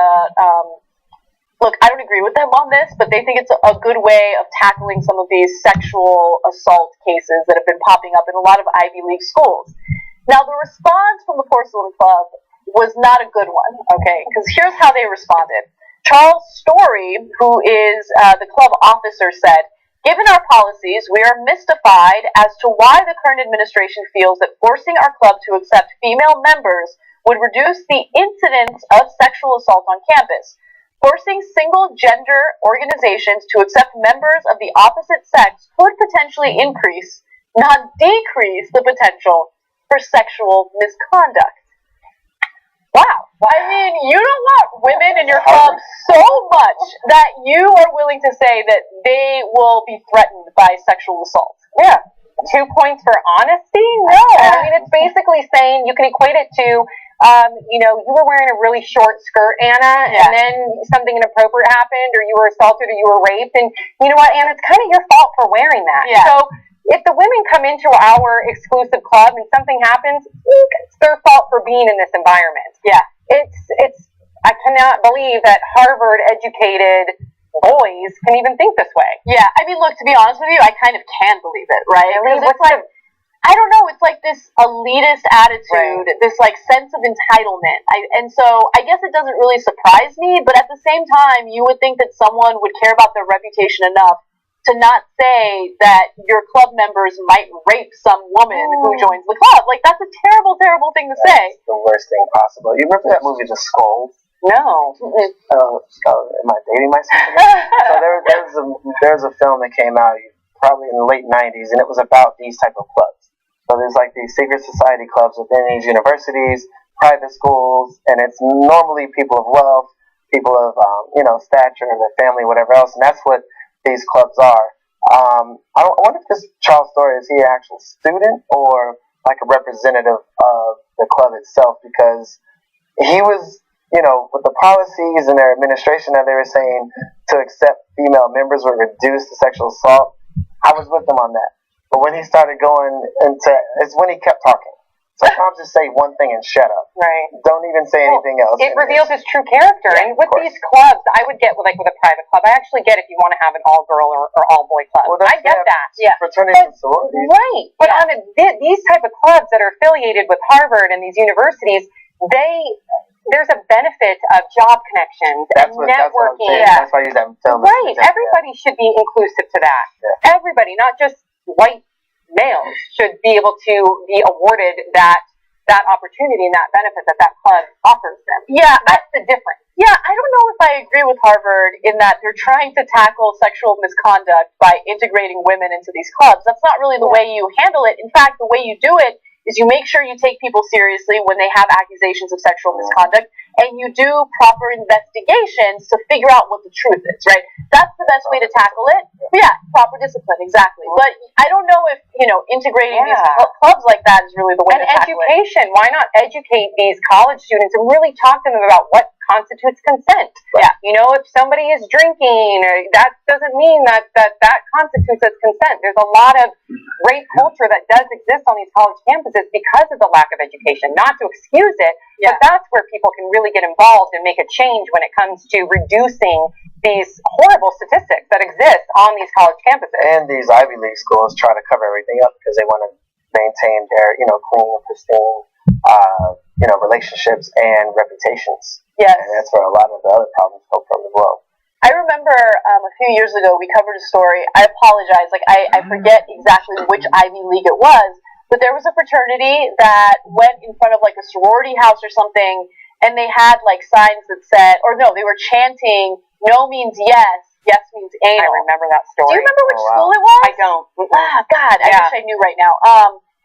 look, I don't agree with them on this, but they think it's a good way of tackling some of these sexual assault cases that have been popping up in a lot of Ivy League schools. Now, the response from the Porcelain Club was not a good one, okay? Because here's how they responded. Charles Story, who is the club officer, said, "Given our policies, we are mystified as to why the current administration feels that forcing our club to accept female members would reduce the incidence of sexual assault on campus. Forcing single-gender organizations to accept members of the opposite sex could potentially increase, not decrease, the potential for sexual misconduct." Wow. I mean, you don't want women in your club so much that you are willing to say that they will be threatened by sexual assault. Yeah. 2 points for honesty? No. I mean, it's basically saying you can equate it to, you were wearing a really short skirt, Anna, and then something inappropriate happened, or you were assaulted, or you were raped, and you know what, Anna, it's kind of your fault for wearing that. Yeah. So if the women come into our exclusive club and something happens, it's their fault for being in this environment. Yeah. I cannot believe that Harvard-educated boys can even think this way. Yeah, I mean, look, to be honest with you, I kind of can believe it, right? Because it's like, I don't know, it's like this elitist attitude, this like sense of entitlement. And so I guess it doesn't really surprise me, but at the same time, you would think that someone would care about their reputation enough to not say that your club members might rape some woman who joins the club. Like, that's a terrible, terrible thing to say. The worst thing possible. You remember that movie, The Skull? No. Am I dating myself? So there's a film that came out probably in the late 90s, and it was about these type of clubs. So there's like these secret society clubs within these universities, private schools, and it's normally people of wealth, people of stature and their family, whatever else, and that's what these clubs are. I wonder if this Charles Story, is he an actual student or like a representative of the club itself, because he was, with the policies and their administration that they were saying to accept female members would reduce the sexual assault. I was with them on that. But when he started going into, it's when he kept talking. Sometimes just say one thing and shut up. Right. Don't even say anything else. It reveals his true character. Yeah, and with these clubs, I would get with a private club. I actually get if you want to have an all-girl or all-boy club. Well, I get that. Yeah. Fraternities and sororities. Right. But on these type of clubs that are affiliated with Harvard and these universities, there's a benefit of job connections and networking. That's why I use that film. Right. Everybody should be inclusive to that. Yeah. Everybody, not just white males, should be able to be awarded that opportunity and that benefit that club offers them. Yeah, that's the difference. Yeah, I don't know if I agree with Harvard in that they're trying to tackle sexual misconduct by integrating women into these clubs. That's not really the way you handle it. In fact, the way you do it is you make sure you take people seriously when they have accusations of sexual misconduct, and you do proper investigations to figure out what the truth is, right? That's the best way to tackle it. Yeah, proper discipline, exactly. But I don't know if, integrating these clubs like that is really the way to tackle it. And education. Why not educate these college students and really talk to them about what constitutes consent? Yeah. If somebody is drinking, that doesn't mean that constitutes as consent. There's a lot of rape culture that does exist on these college campuses because of the lack of education. Not to excuse it, but that's where people can really get involved and make a change when it comes to reducing these horrible statistics that exist on these college campuses. And these Ivy League schools try to cover everything up because they want to maintain their, clean and pristine, relationships and reputations. Yes. And that's where a lot of the other problems come from as well. I remember a few years ago we covered a story. I apologize, I forget exactly which Ivy League it was, but there was a fraternity that went in front of like a sorority house or something, and they had like signs that said, or no, they were chanting "No means yes," yes means anal. I remember that Do story. you remember which school it was? I don't. Ah, God, I Yeah. wish I knew right now.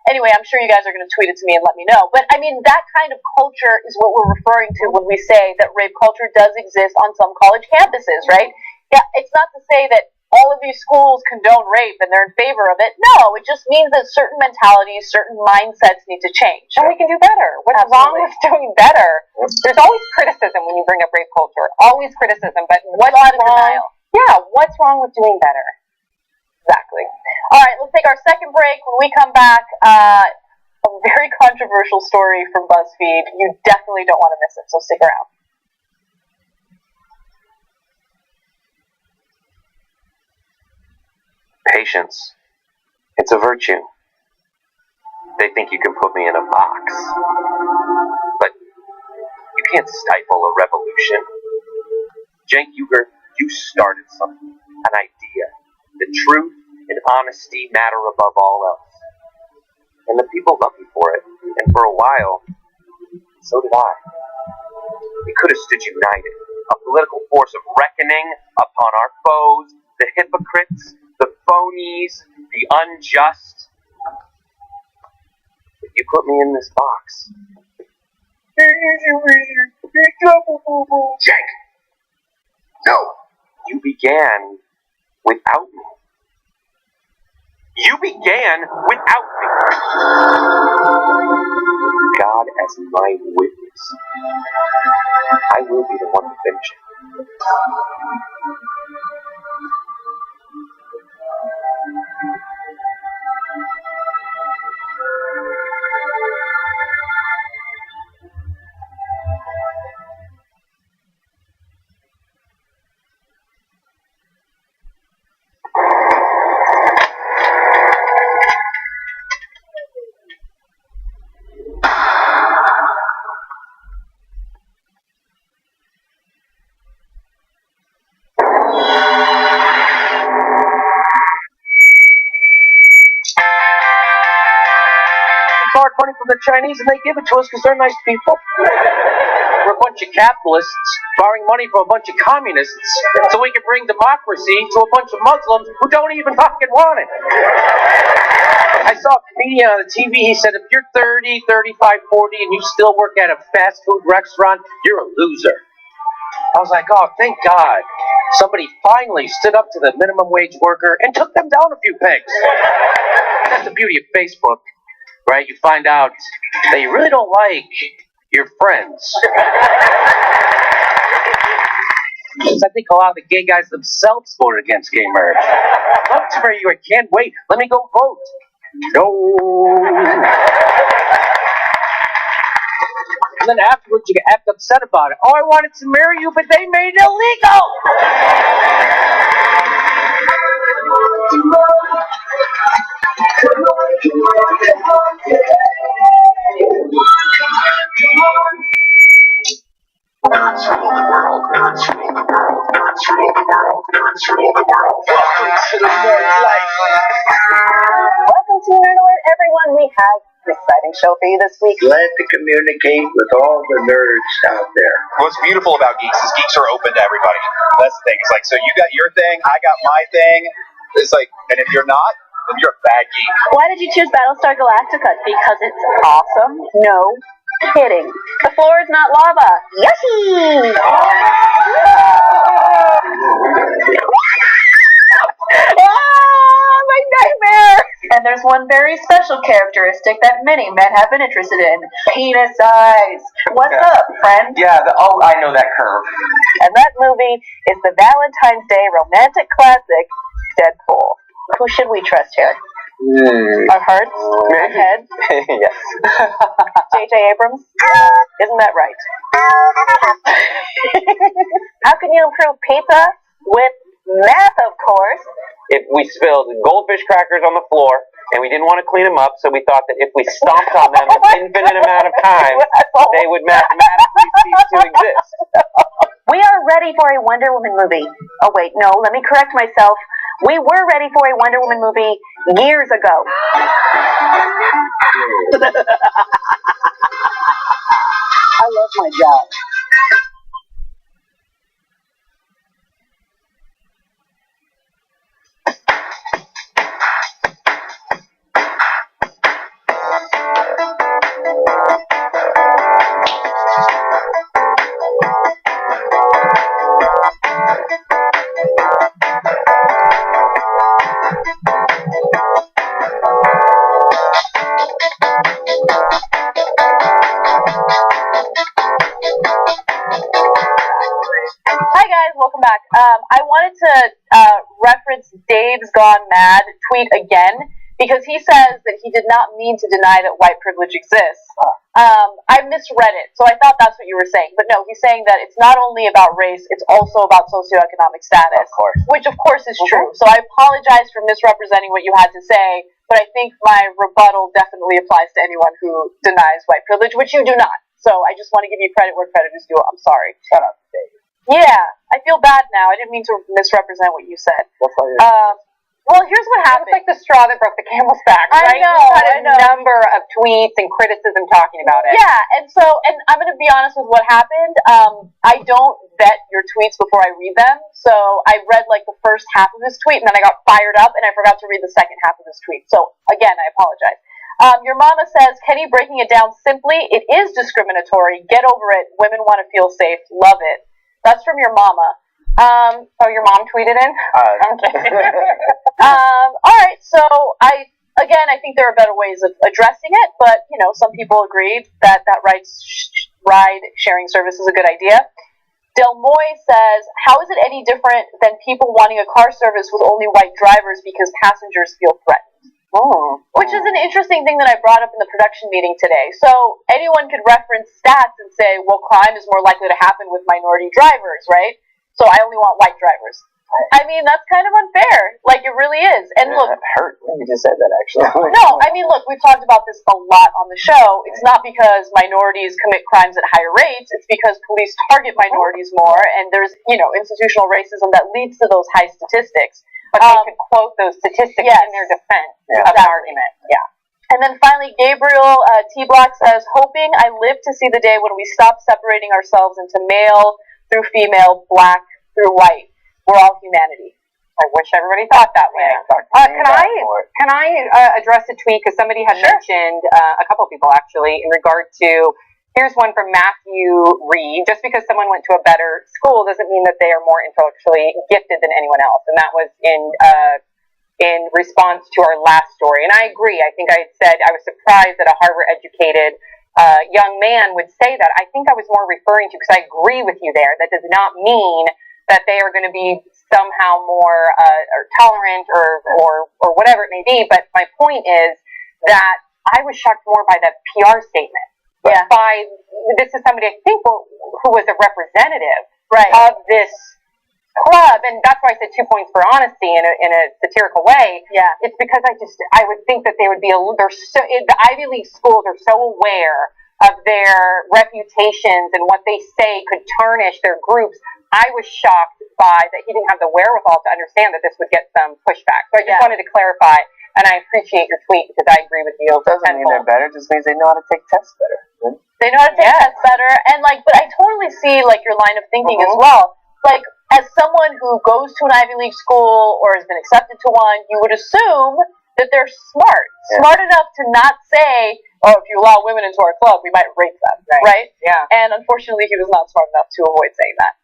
Anyway, I'm sure you guys are going to tweet it to me and let me know. But I mean, that kind of culture is what we're referring to when we say that rape culture does exist on some college campuses, right? Yeah, it's not to say that all of these schools condone rape and they're in favor of it. No, it just means that certain mentalities, certain mindsets need to change. And we can do better. What's wrong with doing better? There's always criticism when you bring up rape culture. Always criticism, but what's wrong? Denial. Yeah, what's wrong with doing better? Exactly. All right, let's take our second break. When we come back, a very controversial story from BuzzFeed. You definitely don't want to miss it, so stick around. Patience. It's a virtue. They think you can put me in a box. But you can't stifle a revolution. Cenk Uygur, you started something, an idea. The truth and honesty matter above all else. And the people love you for it. And for a while, so did I. We could have stood united, a political force of reckoning upon our foes, the hypocrites, the phonies, the unjust. But you put me in this box. Cenk! No, you began without me. You began without me. God as my witness. I will be the one to finish it. Borrowed money from the Chinese and they give it to us because they're nice people. We're a bunch of capitalists borrowing money from a bunch of communists so we can bring democracy to a bunch of Muslims who don't even fucking want it. I saw a comedian on the TV, he said, if you're 30, 35, 40 and you still work at a fast food restaurant, you're a loser. I was like, oh, thank God. Somebody finally stood up to the minimum wage worker and took them down a few pegs. That's the beauty of Facebook. Right, you find out that you really don't like your friends. I think a lot of the gay guys themselves voted against gay marriage. Love to marry you, I can't wait. Let me go vote. No. And then afterwards you get act upset about it. Oh, I wanted to marry you, but they made it illegal. Nerds rule the world, nerds rule the world, nerds rule the world, nerds rule the world. Welcome to the Nerd Life. Welcome to Nerd Alert, everyone. We have an exciting show for you this week. Glad to communicate with all the nerds out there. What's beautiful about geeks is geeks are open to everybody. That's the thing. It's like, so you got your thing, I got my thing. It's like, and if you're not, then you're a bad geek. Why did you choose Battlestar Galactica? Because it's awesome? No kidding. The floor is not lava. Yucky! My nightmare! And there's one very special characteristic that many men have been interested in. Penis eyes. What's up, friend? Yeah, I know that curve. And that movie is the Valentine's Day romantic classic, Deadpool. Who should we trust here? Our hearts? Our heads? Yes. J.J. Abrams? Isn't that right? How can you improve pizza? With math, of course. If we spilled goldfish crackers on the floor and we didn't want to clean them up, so we thought that if we stomped on them an infinite amount of time, they would mathematically cease to exist. We are ready for a Wonder Woman movie. Oh, wait, no, let me correct myself. We were ready for a Wonder Woman movie years ago. I love my job. Dave's Gone Mad tweet again, because he says that he did not mean to deny that white privilege exists. I misread it, so I thought that's what you were saying. But no, he's saying that it's not only about race, it's also about socioeconomic status, which of course is true. So I apologize for misrepresenting what you had to say, but I think my rebuttal definitely applies to anyone who denies white privilege, which you do not. So I just want to give you credit where credit is due. I'm sorry. Shut up, Dave. Yeah, I feel bad now. I didn't mean to misrepresent what you said. Well, here's what happened. It's like the straw that broke the camel's back, right? I know. We've had a number of tweets and criticism talking about it. Yeah, and I'm going to be honest with what happened. I don't vet your tweets before I read them, so I read like the first half of his tweet, and then I got fired up, and I forgot to read the second half of his tweet. So again, I apologize. Your mama says, Kenny breaking it down simply, it is discriminatory. Get over it. Women want to feel safe. Love it. That's from your mama. Your mom tweeted in? I'm kidding. All right, so I think there are better ways of addressing it, but, some people agreed that ride sharing service is a good idea. Del Moy says, how is it any different than people wanting a car service with only white drivers because passengers feel threatened? Which is an interesting thing that I brought up in the production meeting today. So anyone could reference stats and say, well, crime is more likely to happen with minority drivers, right? So I only want white drivers. I mean, that's kind of unfair. Like, it really is. And look, that hurt when you just said that, actually. No, I mean, look, we've talked about this a lot on the show. It's not because minorities commit crimes at higher rates. It's because police target minorities more, and there's, institutional racism that leads to those high statistics. But they could quote those statistics in their defense of an argument. Yeah. And then finally, Gabriel T. Block says, hoping I live to see the day when we stop separating ourselves into male through female, black through white. We're all humanity. I wish everybody thought that way. Can I address a tweet, because somebody had mentioned, a couple of people actually, in regard to, here's one from Matthew Reed. Just because someone went to a better school doesn't mean that they are more intellectually gifted than anyone else. And that was in response to our last story. And I agree. I think I had said I was surprised that a Harvard-educated young man would say that. I think I was more referring to, because I agree with you there, that does not mean that they are going to be somehow more or tolerant or whatever it may be. But my point is that I was shocked more by the PR statement. Yeah. By this is somebody I think who was a representative of this club, and that's why I said 2 points for honesty in a satirical way. Yeah. It's because I would think that they would be the Ivy League schools are so aware of their reputations and what they say could tarnish their groups. I was shocked by that he didn't have the wherewithal to understand that this would get some pushback. So I just wanted to clarify, and I appreciate your tweet because I agree with you. It doesn't mean they're better, it just means they know how to take tests better. They know how to take tests better, and but I totally see your line of thinking as well. As someone who goes to an Ivy League school or has been accepted to one, you would assume that they're smart enough to not say, oh, if you allow women into our club, we might rape them, right? Yeah. And unfortunately, he was not smart enough to avoid saying that.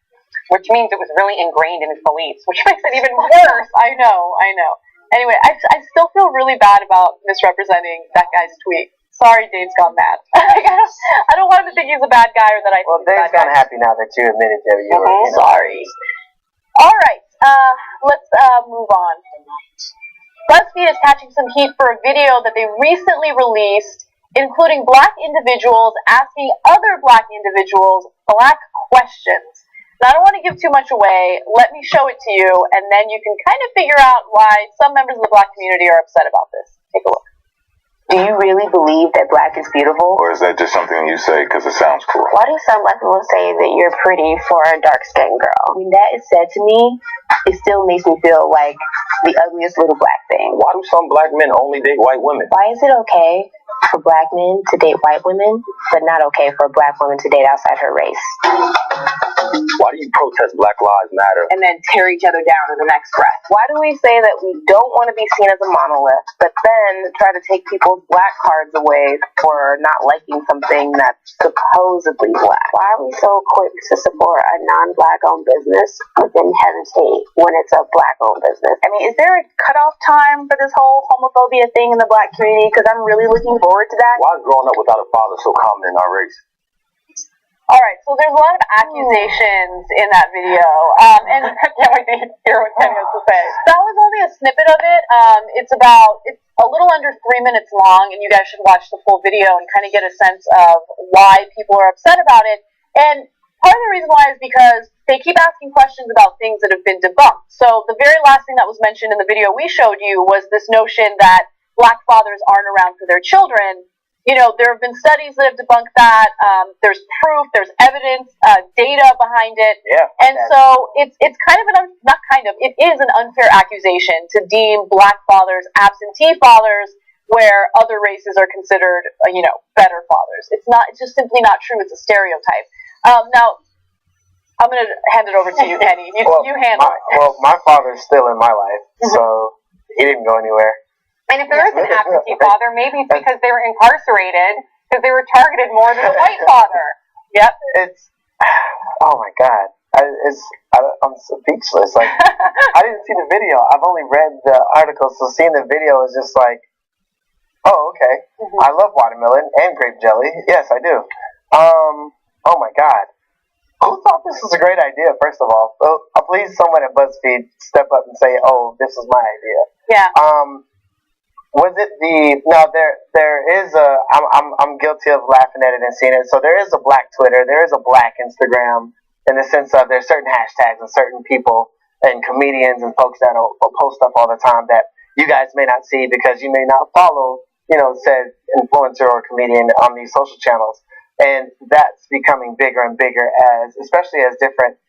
Which means it was really ingrained in his beliefs, which makes it even worse. I know. Anyway, I still feel really bad about misrepresenting that guy's tweet. Sorry, Dave's gone mad. I don't want him to think he's a bad guy or that I think he's a bad guy. Dave's kind of happy now that you admitted that you were. Sorry. All right, let's move on. BuzzFeed is catching some heat for a video that they recently released, including black individuals asking other black individuals black questions. Now, I don't want to give too much away. Let me show it to you, and then you can kind of figure out why some members of the black community are upset about this. Take a look. Do you really believe that black is beautiful? Or is that just something you say because it sounds cool? Why do some black people say that you're pretty for a dark-skinned girl? When that is said to me, it still makes me feel like the ugliest little black thing. Why do some black men only date white women? Why is it okay for black men to date white women, but not okay for a black woman to date outside her race? Why do you protest Black Lives Matter and then tear each other down in the next breath? Why do we say that we don't want to be seen as a monolith, but then try to take people's black cards away for not liking something that's supposedly black? Why are we so quick to support a non-black owned business, but then hesitate when it's a black owned business? I mean, is there a cutoff time for this whole homophobia thing in the black community? Because I'm really looking forward to that. Why is growing up without a father so common in our race? All right, so there's a lot of accusations in that video, and I can't wait to hear what Kenny has to say. That was only a snippet of it. It's a little under 3 minutes long, and you guys should watch the full video and kind of get a sense of why people are upset about it. And part of the reason why is because they keep asking questions about things that have been debunked. So the very last thing that was mentioned in the video we showed you was this notion that black fathers aren't around for their children. You know, there have been studies that have debunked that. There's proof, there's evidence, data behind it. Yeah, and so it's kind of it is an unfair accusation to deem black fathers absentee fathers where other races are considered, better fathers. It's just simply not true. It's a stereotype. Now, I'm going to hand it over to you, Kenny. You handle it. Well, my father's still in my life, so he didn't go anywhere. And if there is an absentee father, maybe it's because they were incarcerated, because they were targeted more than a white father. Yep. Oh my God. I'm speechless. Like, I didn't see the video. I've only read the article, so seeing the video is just like, oh, okay. I love watermelon and grape jelly. Yes, I do. Oh my God. Who thought this was a great idea, first of all? Please, someone at BuzzFeed step up and say, oh, this was my idea. Yeah. Was it there is I'm guilty of laughing at it and seeing it. So there is a black Twitter, there is a black Instagram, in the sense of there's certain hashtags and certain people and comedians and folks that will post stuff all the time that you guys may not see because you may not follow, said influencer or comedian on these social channels. And that's becoming bigger and bigger especially as different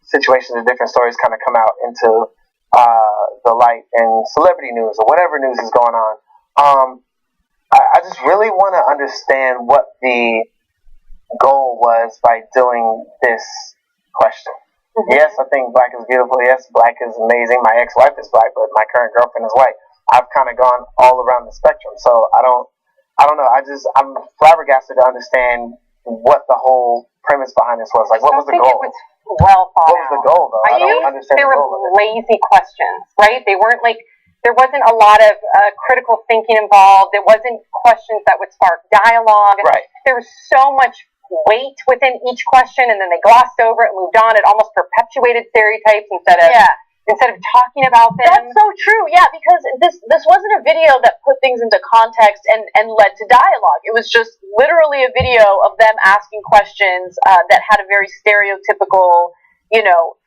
situations and different stories kind of come out into the light and celebrity news or whatever news is going on. I just really want to understand what the goal was by doing this question. Yes, I think black is beautiful. Yes, black is amazing. My ex-wife is black, but my current girlfriend is white. I've kind of gone all around the spectrum, so I don't know. I'm flabbergasted to understand what the whole premise behind this was. Like, what was the goal? It was well thought out. What was the goal, though? I don't understand the goal of it. Lazy questions, right? They weren't there wasn't a lot of critical thinking involved. It wasn't questions that would spark dialogue. Right. There was so much weight within each question, and then they glossed over it and moved on. It almost perpetuated stereotypes instead of talking about them. That's so true, yeah, because this wasn't a video that put things into context and led to dialogue. It was just literally a video of them asking questions that had a very stereotypical,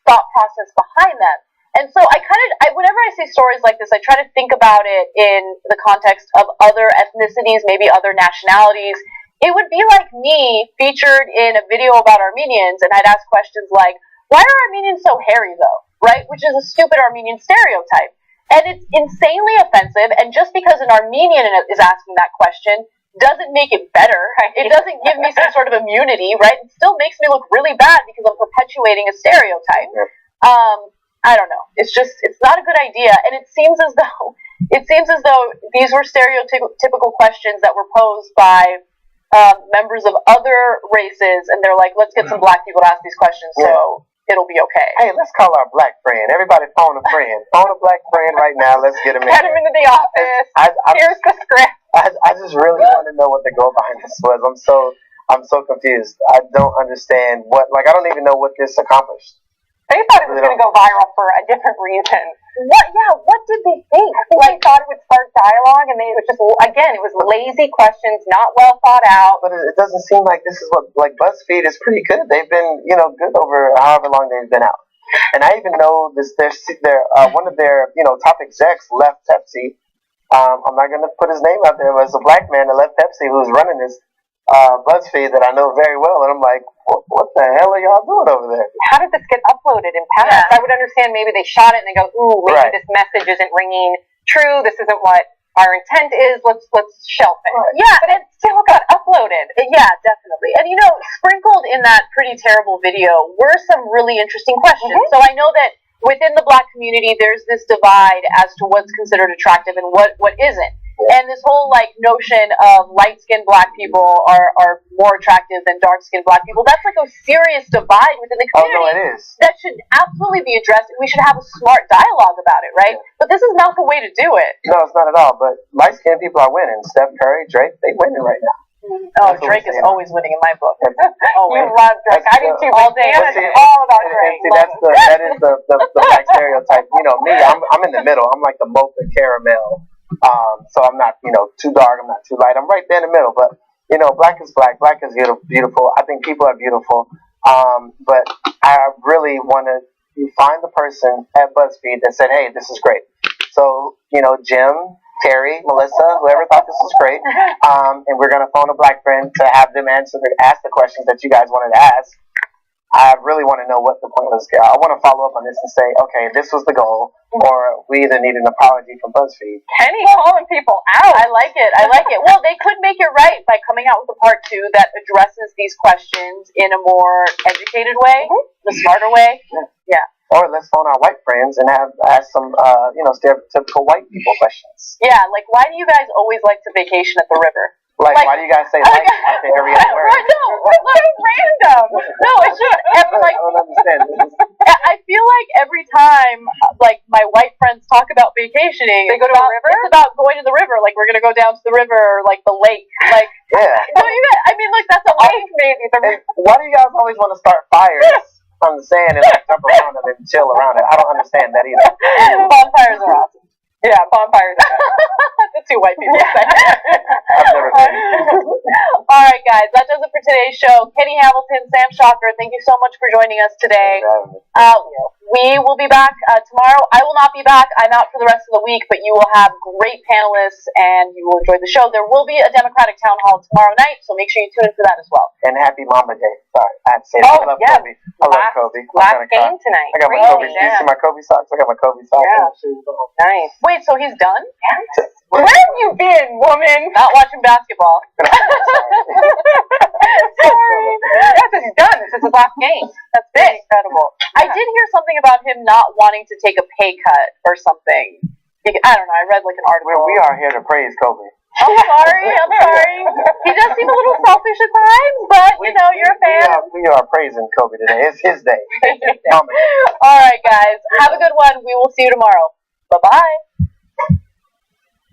thought process behind them. And so whenever I see stories like this, I try to think about it in the context of other ethnicities, maybe other nationalities. It would be like me featured in a video about Armenians, and I'd ask questions like, why are Armenians so hairy, though? Right? Which is a stupid Armenian stereotype. And it's insanely offensive, and just because an Armenian is asking that question doesn't make it better. It doesn't give me some sort of immunity, right? It still makes me look really bad because I'm perpetuating a stereotype. I don't know. It's not a good idea, and it seems as though these were stereotypical questions that were posed by members of other races, and they're like, let's get some black people to ask these questions, so it'll be okay. Hey, let's call our black friend. Everybody phone a friend. Phone a black friend right now. Let's get him in. Get him into the office. Here's the script. I just really want to know what the goal behind this was. I'm so confused. I don't understand I don't even know what this accomplished. They thought it was going to go viral for a different reason. What did they think? I think they thought it would spark dialogue, and it was lazy questions, not well thought out. But it doesn't seem like this is what, BuzzFeed is pretty good. They've been, good over however long they've been out. And I even know one of their, top execs left Pepsi. I'm not going to put his name out there, but it's a black man that left Pepsi who's running this BuzzFeed that I know very well, and I'm like, what the hell are y'all doing over there? How did this get uploaded in past? I would understand maybe they shot it and they go, ooh, maybe this message isn't ringing true. This isn't what our intent is. Let's shelf it. Right. Yeah, but it still got uploaded. Yeah, definitely. And sprinkled in that pretty terrible video were some really interesting questions. So I know that within the black community, there's this divide as to what's considered attractive and what isn't. And this whole notion of light-skinned black people are more attractive than dark-skinned black people, that's a serious divide within the community. Oh, no, it is. That should absolutely be addressed, and we should have a smart dialogue about it, right? But this is not the way to do it. No, it's not at all. But light-skinned people are winning. Steph Curry, Drake, they winning right now. Oh, Drake is always winning in my book. You love Drake. I do too. All day. It's all about Drake. See, that is the black stereotype. You know, me, I'm in the middle. I'm like the mocha caramel. So I'm not, too dark. I'm not too light. I'm right there in the middle. But black is black. Black is beautiful. I think people are beautiful. But I really want to find the person at BuzzFeed that said, "Hey, this is great." So Jim, Terry, Melissa, whoever thought this was great, and we're gonna phone a black friend to have them ask the questions that you guys wanted to ask. I really want to know what the point was. I want to follow up on this and say, okay, this was the goal, or we either need an apology from BuzzFeed. Kenny calling people out. I like it. Well, they could make it right by coming out with a part 2 that addresses these questions in a more educated way, the smarter way. Yeah. Or let's phone our white friends and ask some, stereotypical white people questions. Yeah, like why do you guys always like to vacation at the river? Like why do you guys say like after every other word? No, random. No, it's just I don't understand. I feel like every time, like my white friends talk about vacationing, they go to a river. It's about going to the river. Like we're gonna go down to the river, or like the lake. Like yeah. That's a lake, maybe. Why do you guys always want to start fires on the sand and like jump around it and chill around it? I don't understand that either. Bonfires are awesome. Yeah, bonfires. The two white people say. I've never been. All right, guys, that does it for today's show. Kenny Hamilton, Sam Shocker, thank you so much for joining us today. We will be back tomorrow. I will not be back. I'm out for the rest of the week, but you will have great panelists and you will enjoy the show. There will be a Democratic town hall tomorrow night, so make sure you tune in for that as well. And happy Mama Day. Sorry, I had to say that. I love Kobe. I love Kobe. Last game tonight. I got my Kobe. Do you see my Kobe socks? I got my Kobe socks. Yeah. Nice. Wait, so he's done? Yes. Where have you been, woman? Not watching basketball. Sorry. Yes, he's done. This is his last game. That's big. Incredible. I did hear something about him not wanting to take a pay cut or something. I don't know. I read like an article. Well, we are here to praise Kobe. I'm sorry. He does seem a little selfish at times, but you're a fan. We are praising Kobe today. It's his day. All right, guys. Have a good one. We will see you tomorrow. Bye-bye.